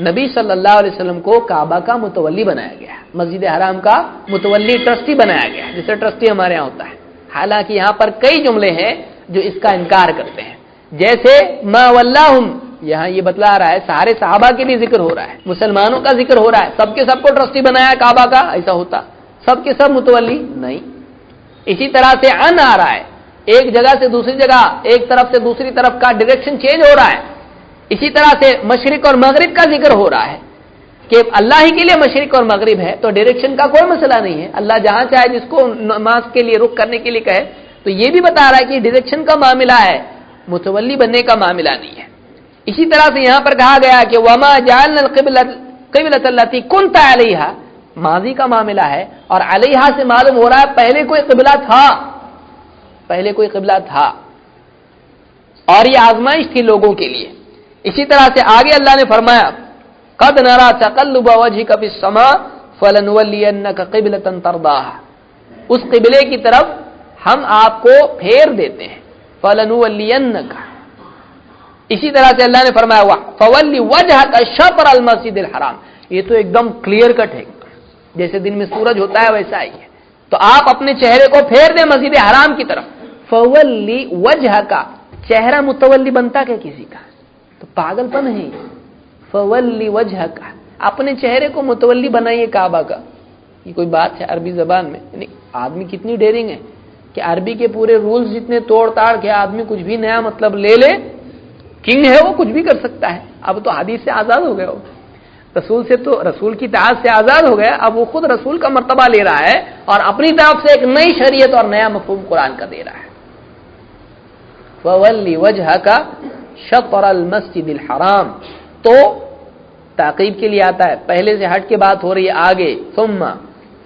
نبی صلی اللہ علیہ وسلم کو کعبہ کا متولی بنایا گیا، مسجد حرام کا متولی ٹرسٹی بنایا گیا، جیسے ٹرسٹی ہمارے یہاں ہوتا ہے۔ حالانکہ یہاں پر کئی جملے ہیں جو اس کا انکار کرتے ہیں، جیسے ما ولاہم، یہاں یہ بتلا رہا ہے سارے صحابہ کے بھی ذکر ہو رہا ہے، مسلمانوں کا ذکر ہو رہا ہے، سب کے سب کو ٹرسٹی بنایا کعبہ کا، ایسا ہوتا سب کے سب متولی نہیں۔ اسی طرح سے عن آ رہا ہے، ایک جگہ سے دوسری جگہ، ایک طرف سے دوسری طرف کا ڈائریکشن چینج ہو رہا ہے۔ اسی طرح سے مشرق اور مغرب کا ذکر ہو رہا ہے کہ اللہ ہی کے لیے مشرق اور مغرب ہے، تو ڈائریکشن کا کوئی مسئلہ نہیں ہے، اللہ جہاں چاہے جس کو نماز کے لیے رخ کرنے کے لیے کہے، تو یہ بھی بتا رہا ہے کہ ڈائریکشن کا معاملہ ہے، متولی بننے کا معاملہ نہیں ہے۔ اسی طرح سے یہاں پر کہا گیا کہ وما جعلنا القبلۃ التی كنت علیہا، ماضی کا معاملہ ہے، اور علیہا سے معلوم ہو رہا ہے پہلے کوئی قبلہ تھا، پہلے کوئی قبلہ تھا، اور یہ آزمائش تھی لوگوں کے لیے۔ اسی طرح سے آگے اللہ نے فرمایا قد نرى تقلب وجهك في السماء فلنولينك قبلة ترضاها، اس قبلے کی طرف ہم آپ کو پھیر دیتے ہیں، فلنولينك۔ اسی طرح سے اللہ نے فرمایا فولی وجهك شطر المسجد الحرام، یہ تو ایک دم کلیئر کٹ ہے، جیسے دن میں سورج ہوتا ہے ویسا ہی ہے، تو آپ اپنے چہرے کو پھیر دیں مسجد حرام کی طرف۔ فولی وجهك، چہرہ متولی بنتا کیا کسی کا، تو پاگل پن ہے۔ فولی وجهك، اپنے چہرے کو متولی بنائیے کعبہ کا، یہ کوئی بات ہے عربی زبان میں؟ یعنی آدمی کتنی ڈیرنگ ہے کہ عربی کے پورے رولز جتنے توڑ تاڑ کے آدمی کچھ بھی نیا مطلب لے لے، کنگ ہے وہ، کچھ بھی کر سکتا ہے۔ اب تو حدیث سے آزاد ہو گیا، رسول سے تو رسول کی اطاعت سے آزاد ہو گیا، اب وہ خود رسول کا مرتبہ لے رہا ہے اور اپنی طرف سے ایک نئی شریعت اور نیا مفہوم قرآن کا دے رہا ہے۔ فولی وجهك شطر المسجد الحرام، تو تعقیب کے لیے آتا ہے، پہلے سے ہٹ کے بات ہو رہی ہے آگے، ثم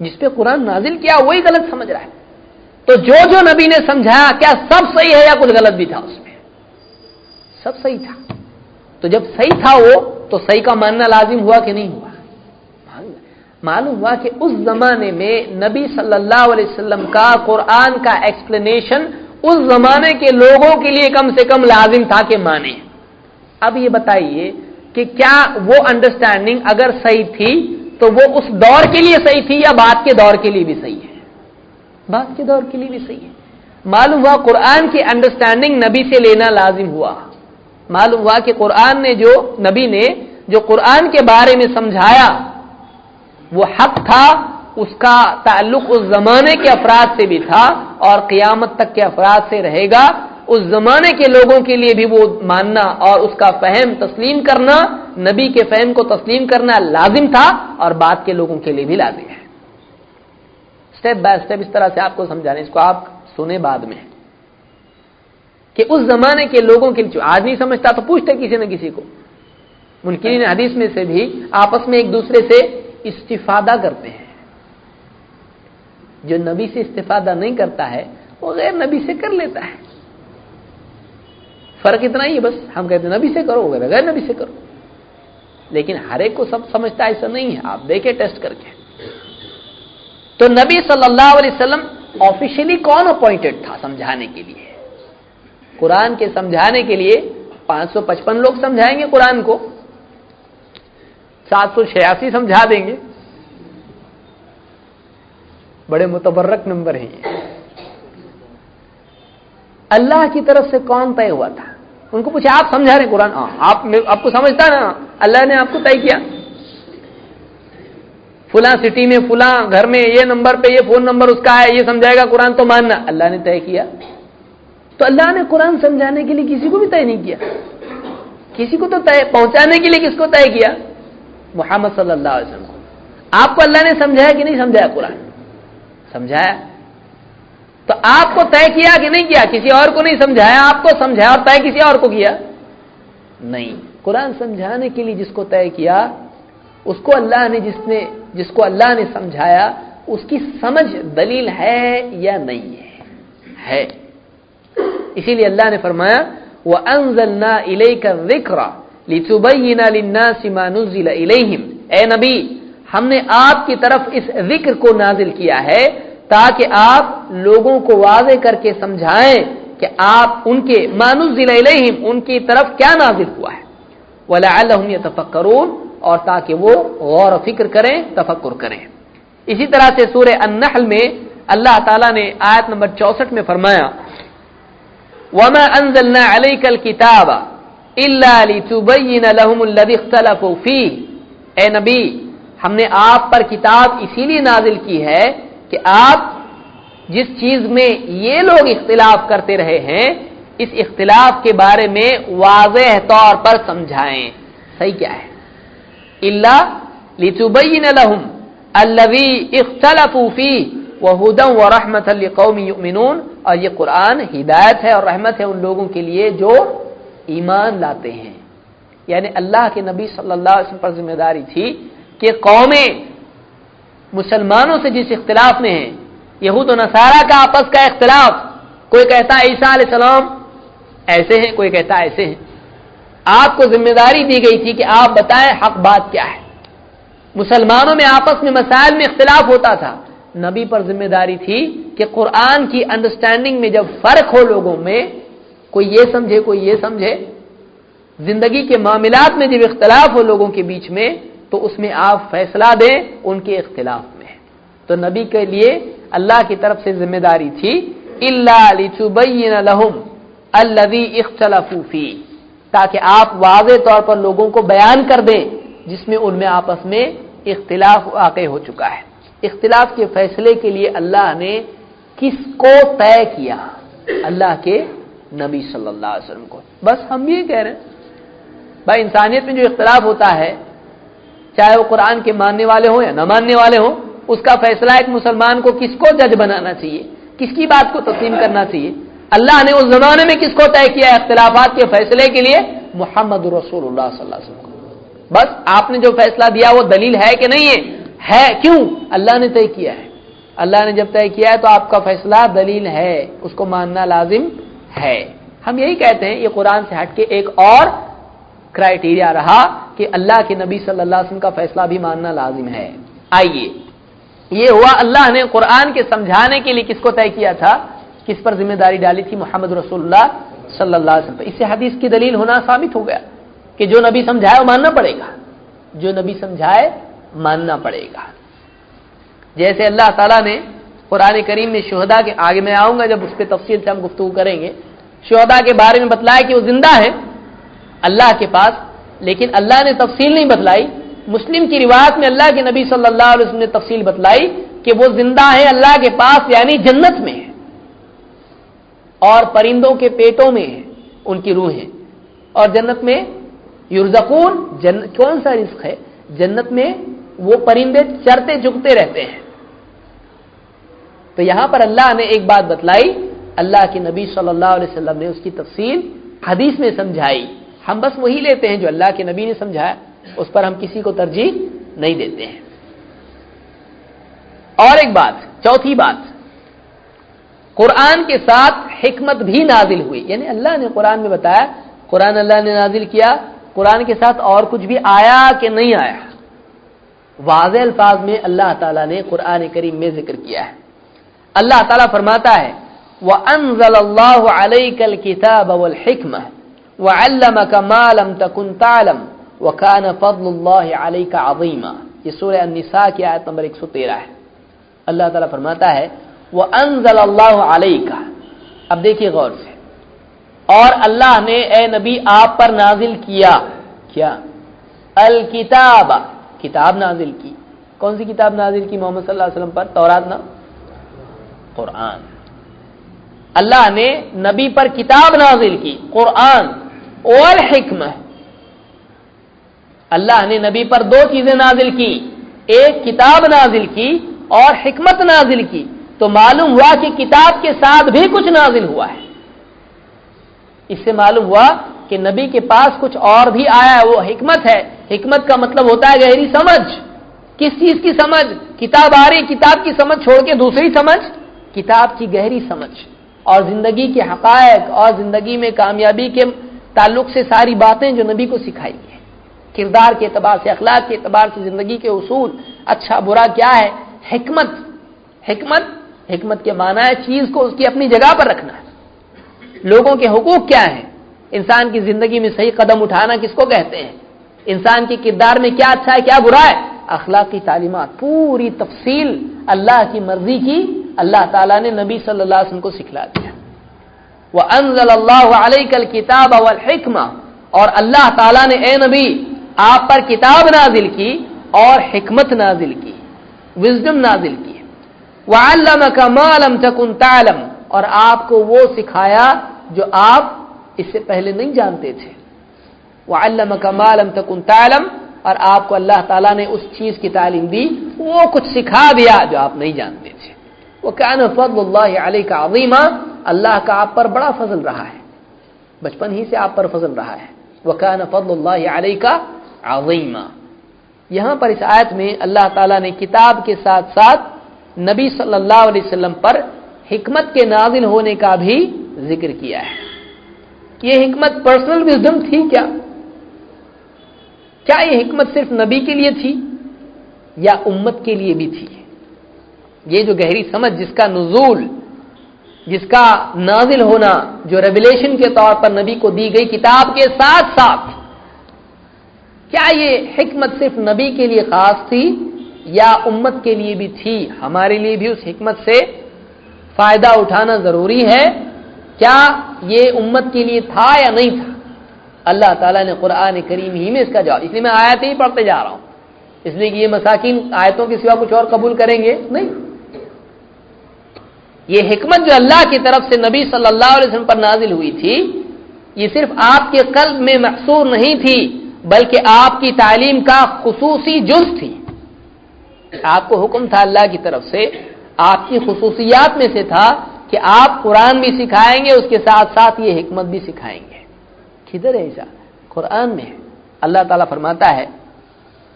جس پہ قرآن نازل کیا وہی غلط سمجھ رہا ہے. تو جو نبی نے سمجھایا کیا سب صحیح ہے یا کچھ غلط بھی تھا اس میں؟ سب صحیح تھا. تو جب صحیح تھا وہ تو صحیح کا ماننا لازم ہوا کہ نہیں ہوا؟ معلوم ہوا کہ اس زمانے میں نبی صلی اللہ علیہ وسلم کا قرآن کا ایکسپلینیشن اس زمانے کے لوگوں کے لیے کم سے کم لازم تھا کہ مانے. اب یہ بتائیے کہ کیا وہ انڈرسٹینڈنگ اگر صحیح تھی تو وہ اس دور کے لیے صحیح تھی یا بعد کے دور کے لیے بھی صحیح ہے؟ بعد کے دور کے لیے بھی صحیح ہے. معلوم ہوا قرآن کی انڈرسٹینڈنگ نبی سے لینا لازم ہوا. معلوم ہوا کہ قرآن نے نبی نے جو قرآن کے بارے میں سمجھایا وہ حق تھا، اس کا تعلق اس زمانے کے افراد سے بھی تھا اور قیامت تک کے افراد سے رہے گا. اس زمانے کے لوگوں کے لیے بھی وہ ماننا اور اس کا فہم تسلیم کرنا، نبی کے فہم کو تسلیم کرنا لازم تھا اور بعد کے لوگوں کے لیے بھی لازم ہے. اسٹیپ بائی اسٹیپ اس طرح سے آپ کو سمجھانے، اس کو آپ سنیں بعد میں کہ اس زمانے کے لوگوں کے لیے جو آج نہیں سمجھتا تو پوچھتے کسی نہ کسی کو. منکرین حدیث میں سے بھی آپس میں ایک دوسرے سے استفادہ کرتے ہیں. جو نبی سے استفادہ نہیں کرتا ہے وہ غیر نبی سے کر لیتا ہے. فرق اتنا ہی ہے بس. ہم کہتے ہیں نبی سے کرو، غیر نبی سے کرو. لیکن ہر ایک کو سب سمجھتا ایسا نہیں ہے. آپ دیکھیں ٹیسٹ کر کے. تو نبی صلی اللہ علیہ وسلم آفیشیلی کون اپوائنٹڈ تھا سمجھانے کے لیے؟ قرآن کے سمجھانے کے لیے 555 لوگ سمجھائیں گے قرآن کو، 786 سمجھا دیں گے. بڑے متبرک نمبر ہیں یہ. اللہ کی طرف سے کون طے ہوا تھا؟ ان کو پوچھا آپ سمجھا رہے قرآن؟ آپ کو سمجھتا نا اللہ نے آپ کو طے کیا. فلاں سٹی میں فلاں گھر میں یہ نمبر پہ یہ فون نمبر اس کا ہے، یہ سمجھائے گا قرآن تو ماننا. اللہ نے طے کیا. تو اللہ نے قرآن سمجھانے کے لیے کسی کو بھی طے نہیں کیا. کسی کو تو طے پہنچانے کے لیے کس کو طے کیا؟ محمد صلی اللہ علیہ وسلم کو. آپ کو اللہ نے سمجھایا کہ نہیں سمجھایا؟ قرآن سمجھایا. تو آپ کو طے کیا کہ نہیں کیا؟ کسی اور کو نہیں سمجھایا، آپ کو سمجھایا اور طے کسی اور کو کیا؟ نہیں. قرآن سمجھانے کے لیے جس کو طے کیا اس کو اللہ نے جس کو اللہ نے سمجھایا اس کی سمجھ دلیل ہے یا نہیں ہے. اسی لیے اللہ نے فرمایا وَأَنزَلْنَا إِلَيْكَ الذِّكْرَ لِتُبَيِّنَ لِلنَّاسِ مَا نُزِّلَ إِلَيْهِمْ. اے نبی ہم نے آپ کی طرف اس ذکر کو نازل کیا ہے تاکہ آپ لوگوں کو واضح کر کے سمجھائیں کہ آپ ان کے مَا نُزِّلَ إِلَيْهِمْ ان کی طرف کیا نازل ہوا ہے. وَلَعَلَّهُمْ يَتَفَكَّرُونَ اور تاکہ وہ غور و فکر کریں، تفکر کریں. اسی طرح سے سورہ النحل میں اللہ تعالیٰ نے آیت نمبر 64 میں فرمایا وَمَا أَنزَلْنَا عَلَيْكَ الْكِتَابَ إِلَّا لِتُبَيِّنَ لَهُمُ الَّذِي اخْتَلَفُوا فِيهِ. اے نبی ہم نے آپ پر کتاب اسی لیے نازل کی ہے کہ آپ جس چیز میں یہ لوگ اختلاف کرتے رہے ہیں اس اختلاف کے بارے میں واضح طور پر سمجھائیں. صحیح کیا ہے؟ إِلَّا لِتُبَيِّنَ لَهُمُ الَّذِي اخْتَلَفُوا فِيهِ وَهُدًى وَرَحْمَةً لِقَوْمٍ يُؤْمِنُونَ. اور یہ قرآن ہدایت ہے اور رحمت ہے ان لوگوں کے لیے جو ایمان لاتے ہیں. یعنی اللہ کے نبی صلی اللہ علیہ وسلم پر ذمہ داری تھی کہ قومیں مسلمانوں سے جس اختلاف میں ہیں، یہود و نصارہ کا آپس کا اختلاف، کوئی کہتا ہے عیسیٰ علیہ السلام ایسے ہیں، کوئی کہتا ہے ایسے ہیں، آپ کو ذمہ داری دی گئی تھی کہ آپ بتائیں حق بات کیا ہے. مسلمانوں میں آپس میں مسائل میں اختلاف ہوتا تھا، نبی پر ذمہ داری تھی کہ قرآن کی انڈرسٹینڈنگ میں جب فرق ہو لوگوں میں، کوئی یہ سمجھے کوئی یہ سمجھے، زندگی کے معاملات میں جب اختلاف ہو لوگوں کے بیچ میں تو اس میں آپ فیصلہ دیں ان کے اختلاف میں. تو نبی کے لیے اللہ کی طرف سے ذمہ داری تھی إِلَّا لِتُبَيِّنَ لَهُمْ الَّذِي اخْتَلَفُوا فِيهِ تاکہ آپ واضح طور پر لوگوں کو بیان کر دیں جس میں ان میں آپس میں اختلاف واقع ہو چکا ہے. اختلاف کے فیصلے کے لیے اللہ نے کس کو طے کیا؟ اللہ کے نبی صلی اللہ علیہ وسلم کو. بس ہم یہ کہہ رہے ہیں بھائی انسانیت میں جو اختلاف ہوتا ہے چاہے وہ قرآن کے ماننے والے ہوں یا نہ ماننے والے ہوں، اس کا فیصلہ ایک مسلمان کو کس کو جج بنانا چاہیے، کس کی بات کو تسلیم کرنا چاہیے. اللہ نے اس زمانے میں کس کو طے کیا اختلافات کے فیصلے کے لیے؟ محمد رسول اللہ صلی اللہ علیہ وسلم کو. بس آپ نے جو فیصلہ دیا وہ دلیل ہے کہ نہیں ہے؟ ہے کیوں؟ اللہ نے طے کیا ہے. اللہ نے جب طے کیا ہے تو آپ کا فیصلہ دلیل ہے, اس کو ماننا لازم ہے. ہم یہی کہتے ہیں, یہ قرآن سے ہٹ کے ایک اور کرائیٹیریا رہا کہ اللہ کے نبی صلی اللہ علیہ وسلم کا فیصلہ بھی ماننا لازم ہے. آئیے, یہ ہوا اللہ نے قرآن کے سمجھانے کے لیے کس کو طے کیا تھا, کس پر ذمہ داری ڈالی تھی؟ محمد رسول اللہ صلی اللہ علیہ وسلم. اس سے حدیث کی دلیل ہونا ثابت ہو گیا کہ جو نبی سمجھائے وہ ماننا پڑے گا, جو نبی سمجھائے ماننا پڑے گا. جیسے اللہ تعالیٰ نے قرآن کریم میں شہداء کے, آگے میں آؤں گا جب اس پہ تفصیل سے ہم گفتگو کریں گے, شہداء کے بارے میں بتلایا کہ وہ زندہ ہے اللہ کے پاس, لیکن اللہ نے تفصیل نہیں بتلائی. مسلم کی روایت میں اللہ کے نبی صلی اللہ علیہ وسلم نے تفصیل بتلائی کہ وہ زندہ ہے اللہ کے پاس, یعنی جنت میں ہے, اور پرندوں کے پیٹوں میں ہے ان کی روحیں, اور جنت میں یرزقون, کون سا رزق ہے جنت میں؟ وہ پرندے چرتے چگتے رہتے ہیں. تو یہاں پر اللہ نے ایک بات بتلائی, اللہ کے نبی صلی اللہ علیہ وسلم نے اس کی تفصیل حدیث میں سمجھائی. ہم بس وہی لیتے ہیں جو اللہ کے نبی نے سمجھایا, اس پر ہم کسی کو ترجیح نہیں دیتے ہیں. اور ایک بات, چوتھی بات, قرآن کے ساتھ حکمت بھی نازل ہوئی. یعنی اللہ نے قرآن میں بتایا, قرآن اللہ نے نازل کیا, قرآن کے ساتھ اور کچھ بھی آیا کہ نہیں آیا؟ واضح الفاظ میں اللہ تعالیٰ نے قرآن کریم میں ذکر کیا ہے. اللہ تعالیٰ فرماتا ہے وَأَنزَلَ اللَّهُ عَلَيْكَ الْكِتَابَ وَالْحِكْمَةَ وَعَلَّمَكَ مَا لَمْ تَكُنْ تَعْلَمْ وَكَانَ فَضْلُ اللَّهِ عَلَيْكَ عَظِيمًا. یہ سورہ النساء کی آیت نمبر 113 ہے. اللہ تعالیٰ فرماتا ہے وَأَنزَلَ اللَّهُ عَلَيْكَ. اب دیکھیے غور سے, اور اللہ نے اے نبی آپ پر نازل کیا, کیا؟ الکتاب, کتاب نازل کی. کون سی کتاب نازل کی محمد صلی اللہ علیہ وسلم پر؟ تورات نا, قرآن. اللہ نے نبی پر کتاب نازل کی, قرآن, اور حکمت. اللہ نے نبی پر دو چیزیں نازل کی, ایک کتاب نازل کی اور حکمت نازل کی. تو معلوم ہوا کہ کتاب کے ساتھ بھی کچھ نازل ہوا ہے. اس سے معلوم ہوا کہ نبی کے پاس کچھ اور بھی آیا ہے, وہ حکمت ہے. حکمت کا مطلب ہوتا ہے گہری سمجھ. کس چیز کی سمجھ؟ کتاب آ رہی, کتاب کی سمجھ چھوڑ کے دوسری سمجھ, کتاب کی گہری سمجھ, اور زندگی کے حقائق اور زندگی میں کامیابی کے تعلق سے ساری باتیں جو نبی کو سکھائی ہیں, کردار کے اعتبار سے, اخلاق کے اعتبار سے, زندگی کے اصول, اچھا برا کیا ہے. حکمت, حکمت کے معنی ہے چیز کو اس کی اپنی جگہ پر رکھنا ہے. لوگوں کے حقوق کیا ہیں, انسان کی زندگی میں صحیح قدم اٹھانا کس کو کہتے ہیں, انسان کے کردار میں کیا اچھا ہے کیا برا ہے, اخلاقی تعلیمات, پوری تفصیل اللہ کی مرضی کی اللہ تعالیٰ نے نبی صلی اللہ علیہ وسلم کو سکھلا دیا. وَأَنزَلَ اللَّهُ عَلَيْكَ الْكِتَابَ وَالْحِكْمَةَ, اور اللہ تعالیٰ نے اے نبی آپ پر کتاب نازل کی اور حکمت نازل کی, وزڈم نازل کی. وَعَلَّمَكَ مَا لَمْ تَكُنْ تَعْلَمْ, اور آپ کو وہ سکھایا جو آپ اس سے پہلے نہیں جانتے تھے. وَعَلَّمَكَ مَا لَمْ تَكُنْ تَعْلَمْ, اور آپ کو اللہ تعالیٰ نے اس چیز کی تعلیم دی, وہ کچھ سکھا دیا جو آپ نہیں جانتے تھے. وَكَانَ فَضْلُ اللَّهِ عَلَيْكَ عَظِيمًا, اللہ کا آپ پر بڑا فضل رہا ہے, بچپن ہی سے آپ پر فضل رہا ہے. وَكَانَ فَضْلُ اللَّهِ عَلَيْكَ عَظِيمًا. یہاں پر اس آیت میں اللہ تعالیٰ نے کتاب کے ساتھ ساتھ نبی صلی اللہ علیہ وسلم پر حکمت کے نازل ہونے کا بھی ذکر کیا ہے. یہ حکمت پرسنل وزڈم تھی کیا؟ کیا یہ حکمت صرف نبی کے لیے تھی یا امت کے لیے بھی تھی؟ یہ جو گہری سمجھ, جس کا نزول, جس کا نازل ہونا, جو ریویلیشن کے طور پر نبی کو دی گئی کتاب کے ساتھ ساتھ, کیا یہ حکمت صرف نبی کے لیے خاص تھی یا امت کے لیے بھی تھی؟ ہمارے لیے بھی اس حکمت سے فائدہ اٹھانا ضروری ہے. کیا یہ امت کے لیے تھا یا نہیں تھا؟ اللہ تعالیٰ نے قرآن کریم ہی میں اس کا جواب, اس لیے میں آیتیں ہی پڑھتے جا رہا ہوں, اس لیے کہ یہ مساکین آیتوں کے سوا کچھ اور قبول کریں گے نہیں. یہ حکمت جو اللہ کی طرف سے نبی صلی اللہ علیہ وسلم پر نازل ہوئی تھی, یہ صرف آپ کے قلب میں محصور نہیں تھی بلکہ آپ کی تعلیم کا خصوصی جز تھی. آپ کو حکم تھا اللہ کی طرف سے, آپ کی خصوصیات میں سے تھا کہ آپ قرآن بھی سکھائیں گے, اس کے ساتھ ساتھ یہ حکمت بھی سکھائیں گے. کدھر ہے ایسا؟ قرآن میں. اللہ تعالیٰ فرماتا ہے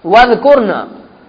وَذْكُرْنَا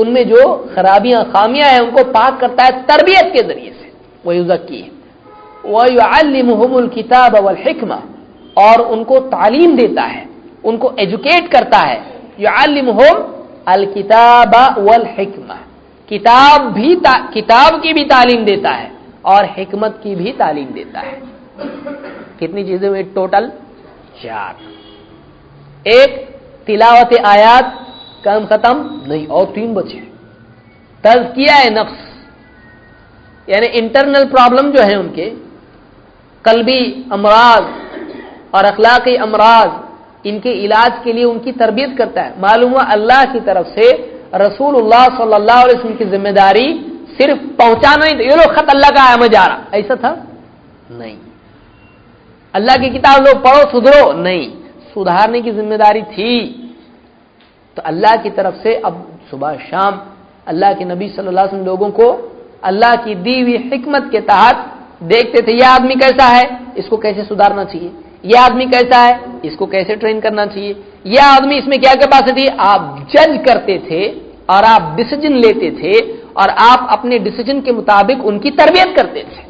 ان میں جو خرابیاں خامیاں ہیں ان کو پاک کرتا ہے تربیت کے ذریعے سے. وَيُزَكِّيهِمْ وَيُعَلِّمُهُمُ الْكِتَابَ وَالْحِكْمَةَ اور ان کو تعلیم دیتا ہے, ان کو ایجوکیٹ کرتا ہے. يُعَلِّمُهُمْ الْكِتَابَ وَالْحِكْمَةَ کتاب کی بھی تعلیم دیتا ہے اور حکمت کی بھی تعلیم دیتا ہے. کتنی چیزیں ہوئی ٹوٹل؟ 4. ایک تلاوت آیات کام ختم نہیں, اور 3 بچے. تزکیہ نفس یعنی انٹرنل پرابلم جو ہے ان کے قلبی امراض اور اخلاقی امراض, ان کے علاج کے لیے ان کی تربیت کرتا ہے. معلوم ہوا اللہ کی طرف سے رسول اللہ صلی اللہ علیہ وسلم کی ذمہ داری صرف پہنچانا ہی, یہ لوگ خط اللہ کا آیا میں جا رہا, ایسا تھا نہیں. اللہ کی کتاب لوگ پڑھو سدھرو نہیں, سدھارنے کی ذمہ داری تھی. تو اللہ کی طرف سے اب صبح شام اللہ کے نبی صلی اللہ علیہ وسلم لوگوں کو اللہ کی دی ہوئی حکمت کے تحت دیکھتے تھے, یہ آدمی کیسا ہے, اس کو کیسے سدھارنا چاہیے, یہ آدمی کیسا ہے, اس کو کیسے ٹرین کرنا چاہیے, یہ آدمی اس میں کیا کیپیسٹی. آپ جج کرتے تھے اور آپ ڈیسیجن لیتے تھے اور آپ اپنے ڈیسیجن کے مطابق ان کی تربیت کرتے تھے.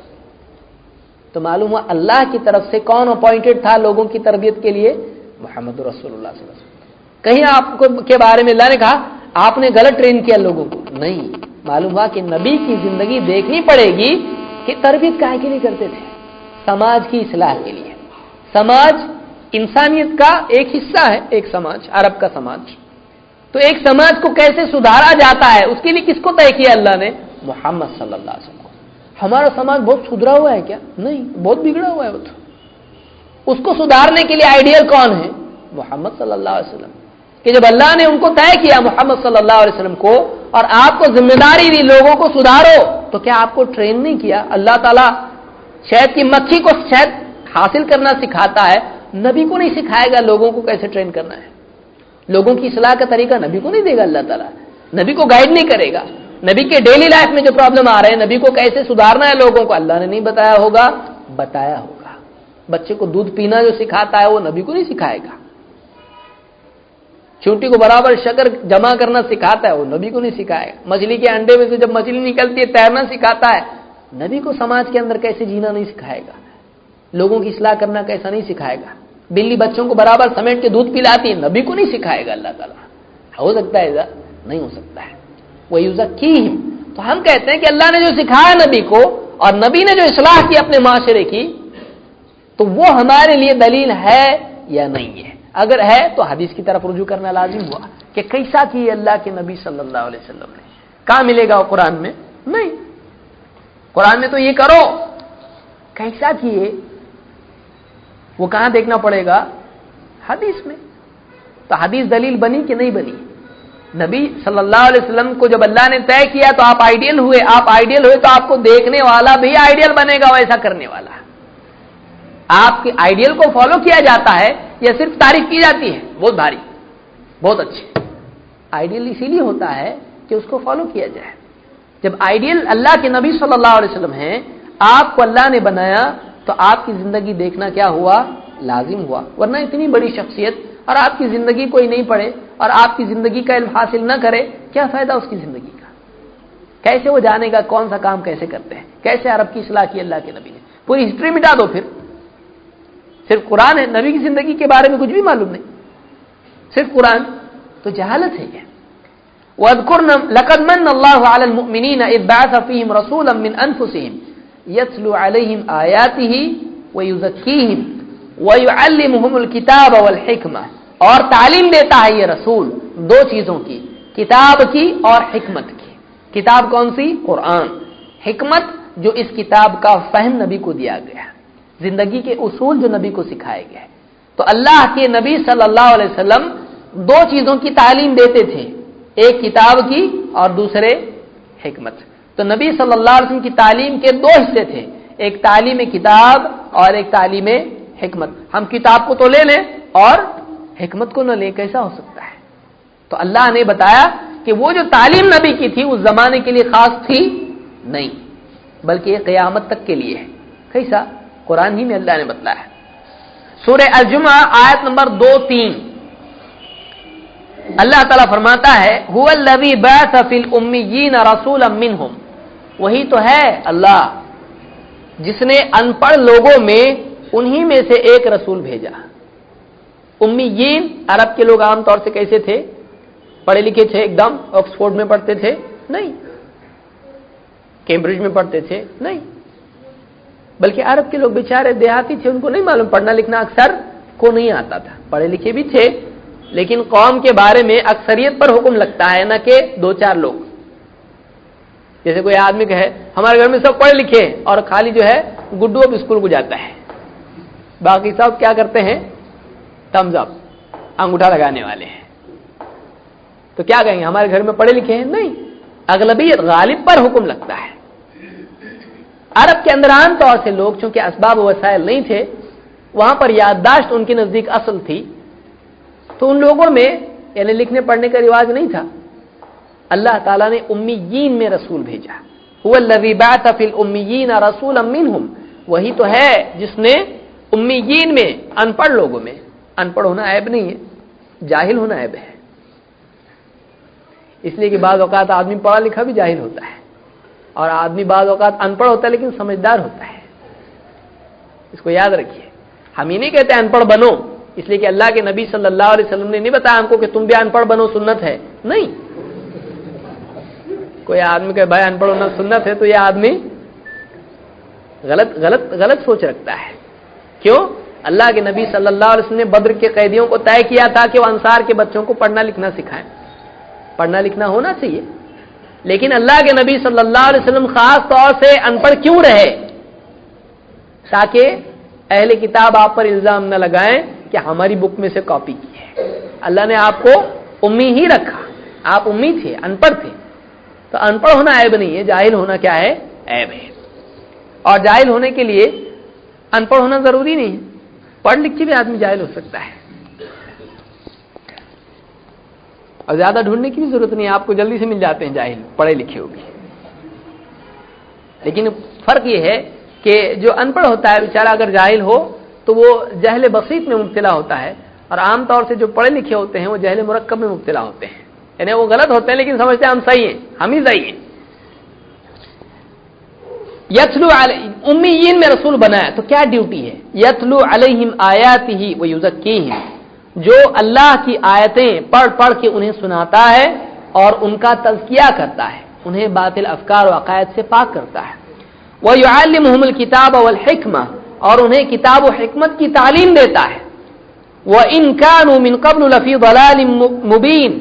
تو معلوم ہوا اللہ کی طرف سے کون اپوائنٹڈ تھا لوگوں کی تربیت کے لیے؟ محمد رسول اللہ صلی اللہ علیہ وسلم. کہیں آپ کو کے بارے میں اللہ نے کہا آپ نے غلط ٹرین کیا لوگوں کو, نہیں. معلوم ہوا کہ نبی کی زندگی دیکھنی پڑے گی کہ تربیت کاہے کے لیے کرتے تھے؟ سماج کی اصلاح کے لیے. سماج انسانیت کا ایک حصہ ہے, ایک سماج, عرب کا سماج. تو ایک سماج کو کیسے سدھارا جاتا ہے اس کے لیے کس کو طے کیا اللہ نے؟ محمد صلی اللہ علیہ وسلم کو. ہمارا سماج بہت سدھرا ہوا ہے کیا؟ نہیں, بہت بگڑا ہوا ہے وہ. تو اس کو سدھارنے کے لیے آئیڈیل کون ہے؟ محمد صلی اللہ علیہ وسلم. کہ جب اللہ نے ان کو طے کیا محمد صلی اللہ علیہ وسلم کو اور آپ کو ذمہ داری دی لوگوں کو سدھارو, تو کیا آپ کو ٹرین نہیں کیا؟ اللہ تعالیٰ شہد کی مکھی کو شہد حاصل کرنا سکھاتا ہے, نبی کو نہیں سکھائے گا لوگوں کو کیسے ٹرین کرنا ہے. لوگوں کی اصلاح کا طریقہ نبی کو نہیں دے گا اللہ تعالیٰ, نبی کو گائیڈ نہیں کرے گا. نبی کے ڈیلی لائف میں جو پرابلم آ رہے ہیں نبی کو کیسے سدھارنا ہے لوگوں کو اللہ نے نہیں بتایا ہوگا, بتایا ہوگا. بچے کو دودھ پینا جو سکھاتا ہے وہ نبی کو نہیں سکھائے گا. چونٹی کو برابر شکر جمع کرنا سکھاتا ہے وہ نبی کو نہیں سکھائے گا. مچھلی کے انڈے میں سے جب مچھلی نکلتی ہے تیرنا سکھاتا ہے, نبی کو سماج کے اندر کیسے جینا نہیں سکھائے گا, لوگوں کی اصلاح کرنا کیسا نہیں سکھائے گا. بلی بچوں کو برابر سمیٹ کے دودھ پلاتی ہے, نبی کو نہیں سکھائے گا اللہ تعالیٰ. ہو سکتا ہے ایسا؟ نہیں ہو سکتا ہے. وَيُزَكِّيهِمْ تو ہم کہتے ہیں کہ اللہ نے جو سکھایا نبی کو اور نبی نے جو اصلاح کی اپنے معاشرے کی, تو وہ ہمارے لیے دلیل ہے یا نہیں ہے؟ اگر ہے تو حدیث کی طرف رجوع کرنا لازم ہوا کہ کیسا کیے اللہ کے نبی صلی اللہ علیہ وسلم نے. کہاں ملے گا وہ قرآن میں؟ نہیں. قرآن میں تو یہ کرو, کیسا کیے وہ کہاں دیکھنا پڑے گا؟ حدیث میں. تو حدیث دلیل بنی کہ نہیں بنی؟ نبی صلی اللہ علیہ وسلم کو جب اللہ نے طے کیا تو آپ آئیڈیل ہوئے, آپ آئیڈیل ہوئے تو آپ کو دیکھنے والا بھی آئیڈیل بنے گا, ویسا کرنے والا. آپ کے آئیڈیل کو فالو کیا جاتا ہے یا صرف تعریف کی جاتی ہے؟ بہت بھاری, بہت اچھے. آئیڈیل اسی لیے ہوتا ہے کہ اس کو فالو کیا جائے. جب آئیڈیل اللہ کے نبی صلی اللہ علیہ وسلم ہیں, آپ کو اللہ نے بنایا, تو آپ کی زندگی دیکھنا کیا ہوا؟ لازم ہوا. ورنہ اتنی بڑی شخصیت اور آپ کی زندگی کوئی نہیں پڑھے اور آپ کی زندگی کا علم حاصل نہ کرے, کیا فائدہ اس کی زندگی کا؟ کیسے وہ جانے گا کون سا کام کیسے کرتے ہیں, کیسے عرب کی اصلاح کی اللہ کے نبی نے؟ پوری ہسٹری مٹا دو پھر. صرف قرآن ہے, نبی کی زندگی کے بارے میں کچھ بھی معلوم نہیں, صرف قرآن, تو جہالت ہے یہ. وَاذْكُرْنَ لَقَدْ مَنَّ اللَّهُ عَلَى الْمُؤْمِنِينَ إِذْ بَعَثَ فِيهِمْ رَسُولًا مِّنْ أَنفُسِهِمْ يَتْلُو عَلَيْهِمْ آيَاتِهِ وَيُزَكِّيهِمْ وَيُعَلِّمُهُمُ الْكِتَابَ وَالْحِكْمَةَ. اور تعلیم دیتا ہے یہ رسول دو چیزوں کی, کتاب کی اور حکمت کی. کتاب کون سی؟ قرآن. حکمت جو اس کتاب کا فہم نبی کو دیا گیا, زندگی کے اصول جو نبی کو سکھائے گئے. تو اللہ کے نبی صلی اللہ علیہ وسلم دو چیزوں کی تعلیم دیتے تھے, ایک کتاب کی اور دوسرے حکمت. تو نبی صلی اللہ علیہ وسلم کی تعلیم کے دو حصے تھے, ایک تعلیم کتاب اور ایک تعلیم حکمت. ہم کتاب کو تو لے لیں اور حکمت کو نہ لیں, کیسا ہو سکتا ہے؟ تو اللہ نے بتایا کہ وہ جو تعلیم نبی کی تھی اس زمانے کے لیے خاص تھی نہیں, بلکہ یہ قیامت تک کے لیے ہے. کیسا؟ قرآن ہی میں اللہ نے بتلایا ہے. سورہ الجمعہ آیت نمبر 2-3. اللہ تعالیٰ فرماتا ہے هو الذی بعث فی الامیین رسولا منہم، وہی تو ہے اللہ جس نے ان پڑھ لوگوں میں انہی میں سے ایک رسول بھیجا۔ امیین عرب کے لوگ عام طور سے کیسے تھے؟ پڑھے لکھے تھے ایک دم، آکسفورڈ میں پڑھتے تھے؟ نہیں۔ کیمبرج میں پڑھتے تھے؟ نہیں۔ بلکہ عرب کے لوگ بیچارے دیہاتی تھے، ان کو نہیں معلوم، پڑھنا لکھنا اکثر کو نہیں آتا تھا، پڑھے لکھے بھی تھے لیکن قوم کے بارے میں اکثریت پر حکم لگتا ہے، نہ کہ دو چار لوگ۔ جیسے کوئی آدمی کہے ہمارے گھر میں سب پڑھے لکھے ہیں اور خالی جو ہے گڈو اب اسکول کو جاتا ہے، باقی سب کیا کرتے ہیں؟ تھمز اپ، انگوٹھا لگانے والے ہیں، تو کیا کہیں گے ہمارے گھر میں پڑھے لکھے ہیں؟ نہیں، اغلبیت غالب پر حکم لگتا ہے۔ عرب کے اندر عام طور سے لوگ چونکہ اسباب و وسائل نہیں تھے، وہاں پر یادداشت ان کے نزدیک اصل تھی، تو ان لوگوں میں یعنی لکھنے پڑھنے کا رواج نہیں تھا۔ اللہ تعالیٰ نے امیین میں رسول بھیجا، هو الذی بعث فی الامیین رسولا منہم، وہی تو ہے جس نے امیین میں ان پڑھ لوگوں میں، ان پڑھ ہونا عیب نہیں ہے، جاہل ہونا عیب ہے، اس لیے کہ بعض اوقات آدمی پڑھا لکھا بھی جاہل ہوتا ہے، اور آدمی بعض اوقات ان پڑھ ہوتا ہے لیکن سمجھدار ہوتا ہے، اس کو یاد رکھیے۔ ہم یہ نہیں کہتے ان پڑھ بنو، اس لیے کہ اللہ کے نبی صلی اللہ علیہ وسلم نے نہیں بتایا ہم کو کہ تم بھی ان پڑھ بنو، سنت ہے، نہیں۔ کوئی آدمی کہ بھائی ان پڑھ ہونا سنت ہے تو یہ آدمی غلط سوچ رکھتا ہے۔ کیوں؟ اللہ کے نبی صلی اللہ علیہ وسلم نے بدر کے قیدیوں کو طے کیا تھا کہ وہ انصار کے بچوں کو پڑھنا لکھنا سکھائیں، پڑھنا لکھنا ہونا چاہیے، لیکن اللہ کے نبی صلی اللہ علیہ وسلم خاص طور سے ان پڑھ کیوں رہے؟ تاکہ اہل کتاب آپ پر الزام نہ لگائیں کہ ہماری بک میں سے کاپی کی ہے۔ اللہ نے آپ کو امی ہی رکھا، آپ امی تھے، ان پڑھ تھے، تو ان پڑھ ہونا عیب نہیں ہے، جاہل ہونا کیا ہے؟ عیب ہے۔ اور جاہل ہونے کے لیے ان پڑھ ہونا ضروری نہیں ہے، پڑھ لکھ کے بھی آدمی جاہل ہو سکتا ہے، اور زیادہ ڈھونڈنے کی بھی ضرورت نہیں ہے، آپ کو جلدی سے مل جاتے ہیں جاہل پڑھے لکھے ہو بھی۔ لیکن فرق یہ ہے کہ جو ان پڑھ ہوتا ہے بیچارہ اگر جاہل ہو تو وہ جہل بسیط میں مبتلا ہوتا ہے، اور عام طور سے جو پڑھے لکھے ہوتے ہیں وہ جہل مرکب میں مبتلا ہوتے ہیں، یعنی وہ غلط ہوتے ہیں لیکن سمجھتے ہیں ہم صحیح ہیں، ہم ہی صحیح ہیں۔ یتلو امیین میں رسول بنایا تو کیا ڈیوٹی ہے؟ یتلو علیہم آیاتہ ویزکیہم، جو اللہ کی آیتیں پڑھ پڑھ کے انہیں سناتا ہے اور ان کا تزکیہ کرتا ہے، انہیں باطل افکار و عقائد سے پاک کرتا ہے۔ وَيُعَلِّمُهُمُ الْكِتَابَ وَالْحِكْمَةَ، اور انہیں کتاب و حکمت کی تعلیم دیتا ہے۔ وَإِنْ كَانُوا مِنْ قَبْلُ لَفِي ضَلَالٍ مُبِينٍ،